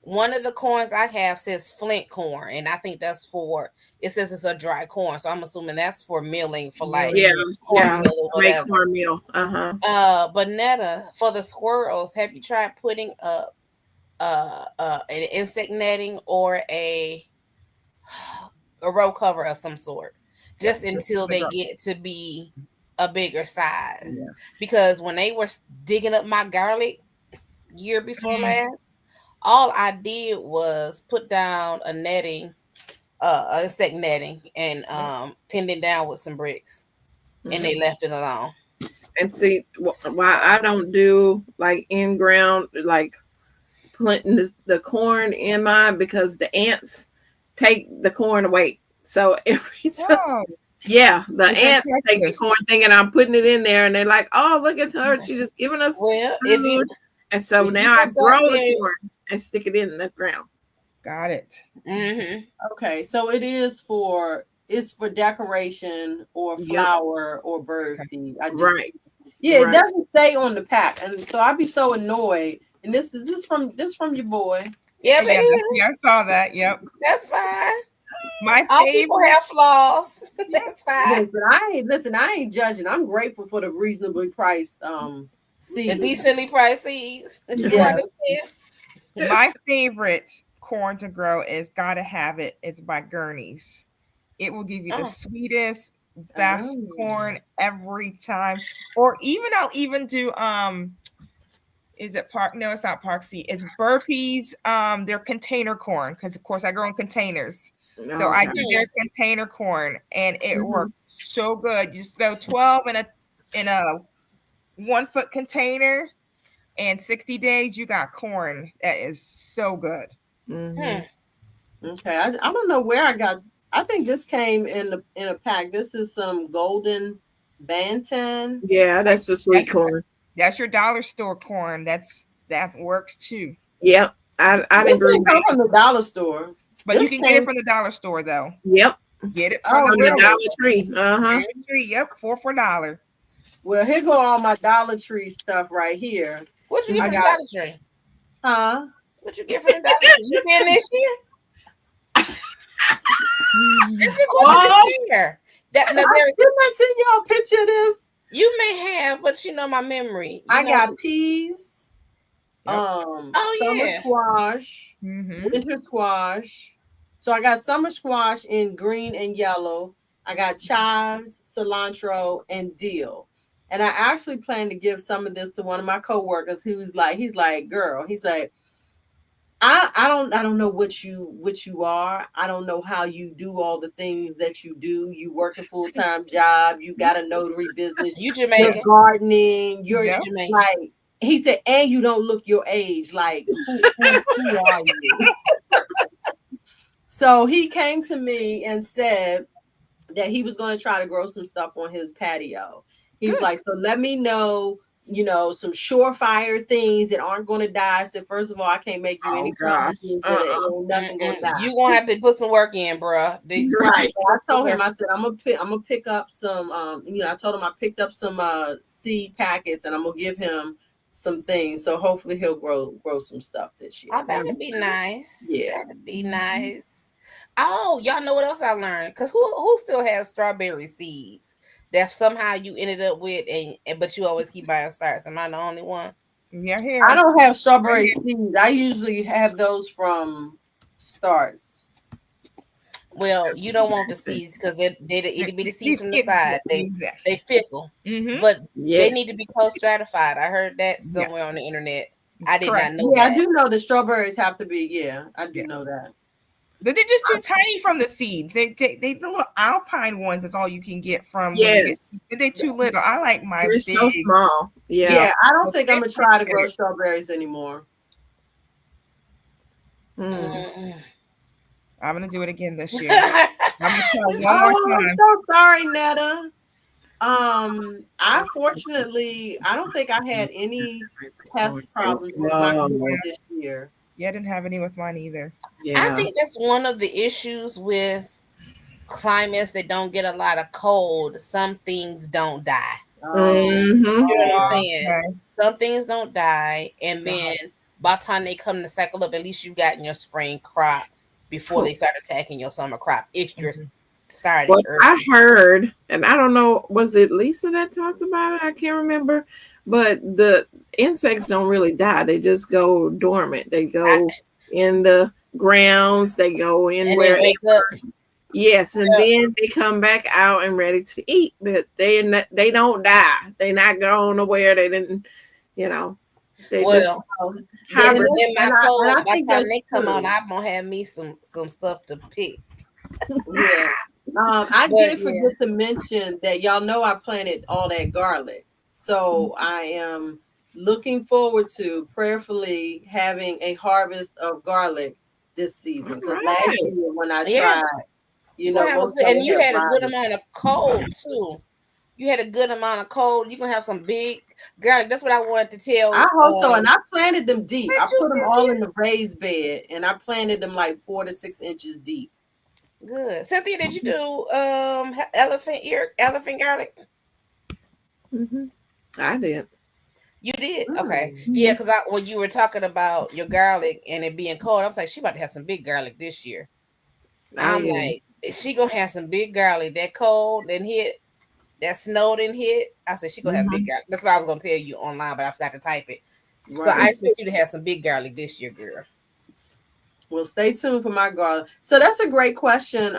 one of the corns I have says Flint corn, and I think that's it says it's a dry corn, so I'm assuming that's for milling for cornmeal or whatever. Cornmeal. But Netta, for the squirrels, have you tried putting up an insect netting or a row cover of some sort, just until they get to be a bigger size? Because when they were digging up my garlic year before last, all I did was put down a netting, insect netting, and pinned it down with some bricks, and they left it alone. And see why I don't do like in ground, like planting the corn in mine, because the ants take the corn away. So every time, the ants take the corn thing, and I'm putting it in there, and they're like, "Oh, look at her! She's just giving us food." And so now I grow the corn and stick it in the ground. Got it. Okay, so it's for decoration or flower or bird feed. It doesn't say on the pack, and so I'd be so annoyed. And this from your boy. Yeah, I saw that. Yep, that's fine. My all favorite. People have flaws. That's fine. But I ain't judging. I'm grateful for the reasonably priced seeds. The decently priced seeds. My favorite corn to grow is Gotta Have It. It's by Gurney's. It will give you the sweetest, best corn every time. Or I'll even do is it Park? No, it's not Park C. It's Burpee's. They're container corn, because of course I grow in containers. So I do their container corn, and it works so good. You just throw 12 in a 1 foot container, and 60 days you got corn that is so good. Okay, I don't know where I got. I think this came in a pack. This is some golden bantan. Yeah, that's the sweet corn. That's your dollar store corn. That works too. Yep, I agree. Come from the dollar store. But you can get it from the dollar store, though. Yep. Get it from the Dollar Tree. Dollar Tree. Yep, $4 for $1. Well, here go all my Dollar Tree stuff right here. What you get from the Dollar Tree? Huh? What you get from the Dollar Tree? You been this year? This is what you here. Didn't I send y'all a picture of this? You may have, but my memory. I got peas. Summer yeah. squash, Mm-hmm. winter squash. So I got summer squash in green and yellow. I got chives, cilantro, and dill. And I actually plan to give some of this to one of my coworkers he's like, girl, he's like, I don't know what you are. I don't know how you do all the things that you do. You work a full-time job, you got a notary business, You you're Jamaican. gardening, you're Yep. You Jamaican. like he said, and you don't look your age. Like, who are you? So he came to me and said that he was going to try to grow some stuff on his patio. He's Good. like, so let me know, some surefire things that aren't going to die. I said, first of all, I can't make you any promises that ain't nothing going to die. You gonna have to put some work in, bruh. Right. I told him, I said, I'm gonna pick up some. I told him I picked up some seed packets, and I'm gonna give him some things. So hopefully he'll grow some stuff this year. Oh, that'd be nice. Yeah. That'd be nice. Oh, y'all know what else I learned? Because who still has strawberry seeds that somehow you ended up with, but you always keep buying starts? Am I the only one? Yeah, here. I don't have strawberry seeds. I usually have those from Starts. Well, you don't want the seeds because they itty bitty seeds from the side. Exactly. They fickle, Mm-hmm. but Yes. they need to be co-stratified. I heard that somewhere on the internet. I did Correct. not know Yeah, that. I do know the strawberries have to be. Yeah, I do know that. They're just too tiny from the seeds. They the little alpine ones is all you can get from. Yes. They're too little. I like my They're big. so small. Yeah. Yeah, I don't think I'm gonna try to grow strawberries anymore. I'm gonna do it again this year. I'm gonna try one more I'm time. so sorry, Netta. I don't think I had any pest problems with my corn this year. Yeah, I didn't have any with mine either. Yeah. I think that's one of the issues with climates that don't get a lot of cold. Some things don't die. Mm-hmm. You know what I'm saying? Okay. Some things don't die, and then by the time they come to cycle up, at least you've gotten your spring crop before they start attacking your summer crop. If you're starting Well, early. I heard, and I don't know, was it Lisa that talked about it? I can't remember. But the insects don't really die; they just go dormant. They go in the grounds. They go in and where they wake up. Yes, and then they come back out and ready to eat, but they don't die. They not going nowhere. They didn't, They just in my cold. I By the think time that's they come true. on, I'm gonna have me some stuff to pick. Yeah. I did forget to mention that y'all know I planted all that garlic, so I am looking forward to prayerfully having a harvest of garlic this season. Because last year when I tried. And you had a good amount of cold too. You had a good amount of cold. You're gonna have some big garlic. That's what I wanted to tell. I hope so. And I planted them deep. I put them all in the raised bed, and I planted them like 4 to 6 inches deep. Good. Cynthia, did you do elephant garlic? Mm-hmm. I did. You did? Okay. Yeah, because when you were talking about your garlic and it being cold, I was like, she about to have some big garlic this year. I'm like, she gonna have some big garlic. That cold didn't hit, that snow didn't hit. I said she gonna have big garlic. That's what I was gonna tell you online, but I forgot to type it. Right. So I expect you to have some big garlic this year, girl. Well, stay tuned for my garlic. So that's a great question,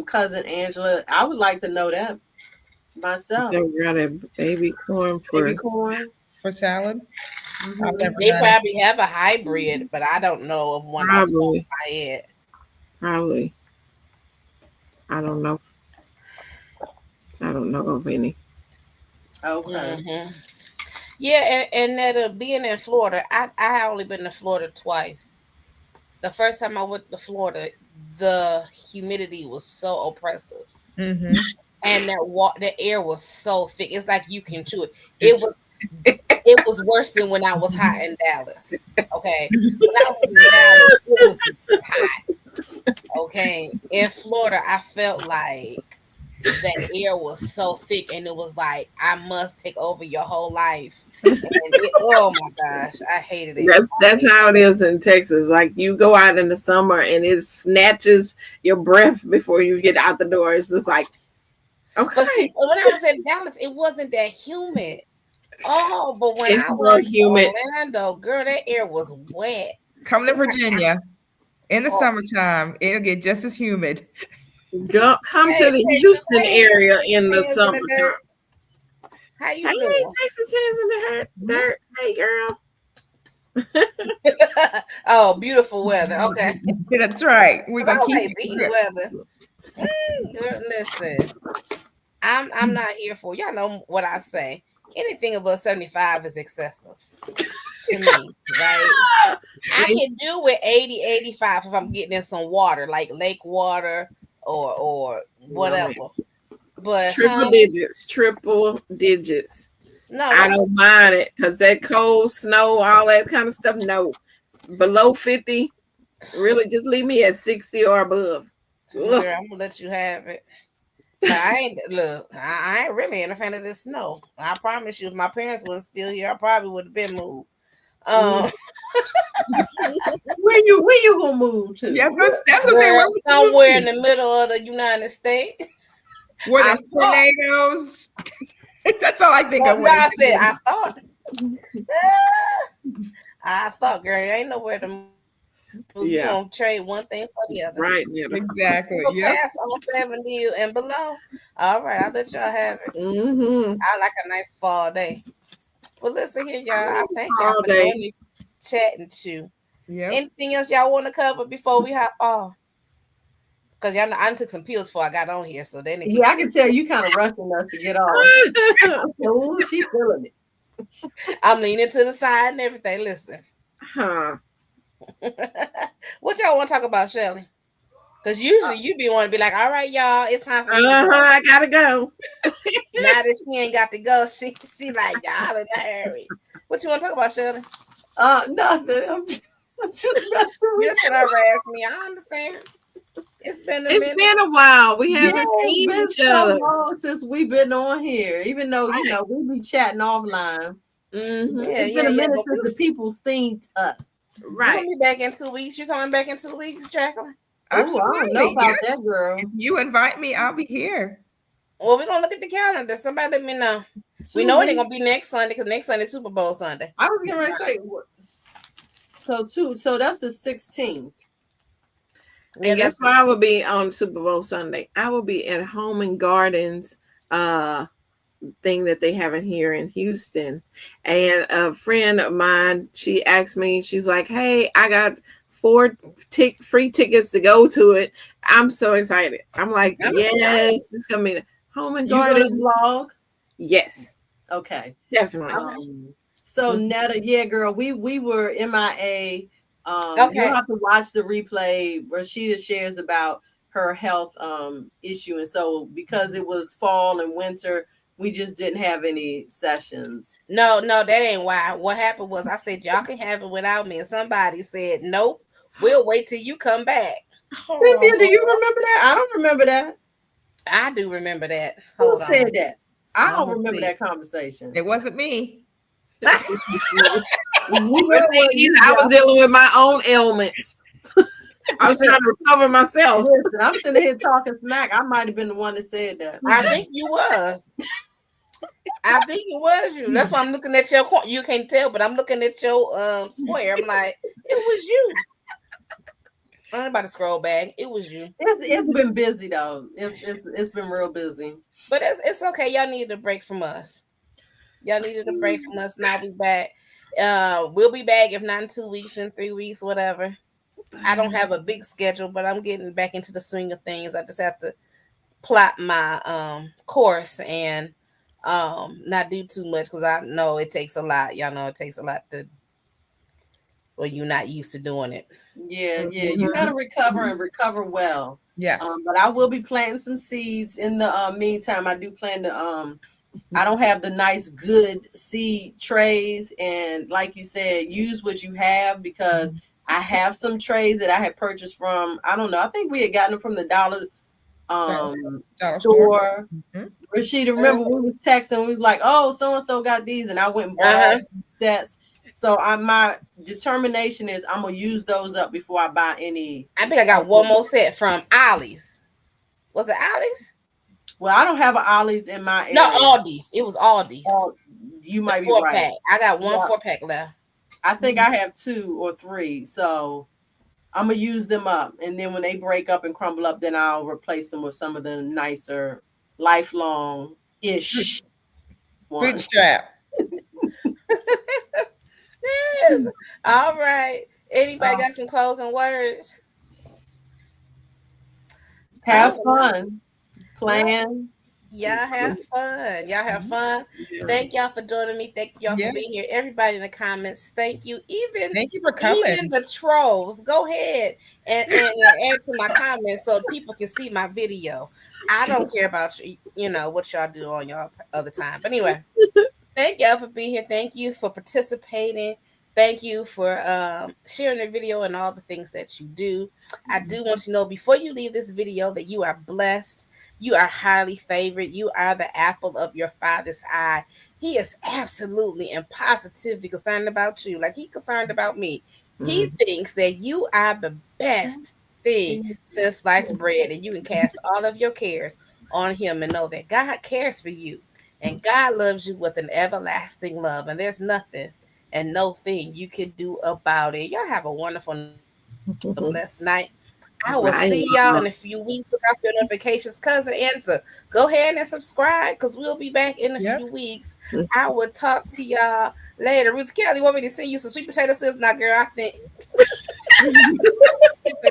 cousin Angela. I would like to know that myself. So got a baby corn for salad. Mm-hmm. They probably have a hybrid, but I don't know of one. Probably. Probably. I don't know. I don't know of any. Okay. Mm-hmm. Yeah, and that being in Florida, I only been to Florida twice. The first time I went to Florida, the humidity was so oppressive, and the air was so thick. It's like you can chew it. It was worse than when I was hot in Dallas. Okay, when I was in Dallas, it was hot. Okay, in Florida, I felt like that air was so thick, and it was like I must take over your whole life. Oh my gosh, I hated it. That's how it is in Texas. Like you go out in the summer, and it snatches your breath before you get out the door. It's just like, okay. But see, when I was in Dallas, it wasn't that humid. Oh, but when It's I more went to humid. Orlando, girl, that air was wet. Come to Virginia in the Oh. summertime. It'll get just as humid. Come to Hey, the Texas, Houston hey, area in the hands in the summertime. dirt. How Hey, you doing? Texas hands in the dirt. Hey, girl. Oh, beautiful weather. Okay. That's right. We're 'Cause I gonna was keep like, beating weather. Girl, listen, I'm not here for, y'all know what I say. Anything above 75 is excessive to me, right? I can do with 80, 85 if I'm getting in some water, like lake water or whatever. But triple digits. no, I don't mind it because that cold snow, all that kind of stuff. No, below 50, really just leave me at 60 or above. girl, I'm gonna let you have it. I ain't really a fan of this snow. I promise you, if my parents wasn't still here, I probably would have been moved. Where you gonna move to? Yes, that's what Girl, I'm somewhere in the middle of the United States. Where there's tornadoes. That's all I think of. No, I said I thought, girl, ain't nowhere to move. You gonna trade one thing for the other. Right. Exactly. Yeah. Pass on 70 and below. All right, I'll let y'all have it. I like a nice fall day. Well, listen here, y'all. I thank y'all for doing chatting too. Yeah. Anything else y'all want to cover before we hop off? Because y'all know I took some pills before I got on here, so then I can tell you kind of rushing us to get off. Oh, she feeling it. I'm leaning to the side and everything. Listen. What y'all want to talk about, Shelly? Because usually you be wanting to be like, all right, y'all, it's time for me to go. I gotta go. Now that she ain't got to go, she like, y'all in a hurry. What you want to talk about, Shelly? Nothing. I'm just you should harass me. I understand. It's been a while. We haven't seen each other. So long since we've been on here, even though you know we be chatting offline. It's been a minute since the people seen us. Right. You'll be back in 2 weeks. You coming back in 2 weeks, Jacqueline? Absolutely. I don't know about that, girl. If you invite me, I'll be here. Well, we're gonna look at the calendar. Somebody let me know. We know it ain't gonna be next Sunday because next Sunday is Super Bowl Sunday. I was gonna say so that's the 16th. And guess what? I will be on Super Bowl Sunday. I will be at Home and Gardens thing that they have in here in Houston. And a friend of mine, she asked me, she's like, hey, I got 4 free tickets to go to it. I'm so excited. I'm like, yes, it's gonna be Home and Gardens. You gonna vlog? Yes. Okay. Definitely. So Netta, girl, we were MIA. You'll have to watch the replay. Rashida shares about her health issue, and so because it was fall and winter, we just didn't have any sessions. No, that ain't why. What happened was I said y'all can have it without me, and somebody said nope. We'll wait till you come back. Cynthia, do you remember that? I don't remember that. I do remember that. Who said that? I don't remember that conversation. It wasn't me. I was dealing with my own ailments. I was trying to recover myself. Listen, I'm sitting here talking smack. I might have been the one that said that. I think you was. I think it was you. That's why I'm looking at your. You can't tell, but I'm looking at your square. I'm like, it was you. I'm about to scroll back. It was you. It's been busy though. It's been real busy. But it's okay. Y'all needed a break from us. Y'all needed a break from us. Now we back. We'll be back if not in 2 weeks, in 3 weeks, whatever. I don't have a big schedule, but I'm getting back into the swing of things. I just have to plot my course and not do too much because I know it takes a lot. Y'all know it takes a lot to when you're not used to doing it. Yeah. You got to recover well. Yeah. But I will be planting some seeds in the meantime. I do plan to I don't have the nice good seed trays, and like you said, use what you have because I have some trays that I had purchased from, I don't know, I think we had gotten them from the dollar store. Rashida, remember we was texting, we was like, oh, so-and-so got these, and I went and bought sets. So my determination is I'm gonna use those up before I buy any. I think I got one more set from Ollie's. Was it Ollie's? Well, I don't have an Ollie's in my area. No, Aldi's. It was Aldi's. You might be Four right. pack. I got one Yeah. 4-pack left. I think I have 2 or 3. So I'm gonna use them up, and then when they break up and crumble up, then I'll replace them with some of the nicer, lifelong-ish Good ones. strap. Yes. All right. Anybody got some closing words? Have fun. Plan. Y'all have fun. Y'all have fun. Thank y'all for joining me. Thank y'all for being here. Everybody in the comments, thank you. Thank you for coming. Even the trolls, go ahead and add to my comments so people can see my video. I don't care about you know what y'all do on your other time. But anyway, thank y'all for being here. Thank you for participating. Thank you for sharing the video and all the things that you do. I do want you to know before you leave this video that you are blessed. You are highly favored. You are the apple of your Father's eye. He is absolutely and positively concerned about you, like He's concerned about me. He thinks that you are the best thing since sliced bread, and you can cast all of your cares on Him and know that God cares for you, and God loves you with an everlasting love, and there's nothing and no thing you can do about it. Y'all have a wonderful, blessed night. I will see y'all in a few weeks. Look out for your notifications. Cousin Angela, go ahead and subscribe because we'll be back in a few weeks. I will talk to y'all later. Ruth Kelly, want me to send you some sweet potato chips now, girl? I think.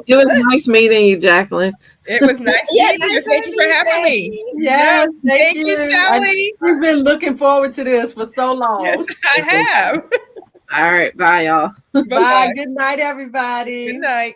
It was nice meeting you, Jacqueline. It was nice meeting you. Thank you for having me. Yes, thank you, Shelly. She's been looking forward to this for so long. Yes, I have. All right, bye, y'all. Bye. Good night, everybody. Good night.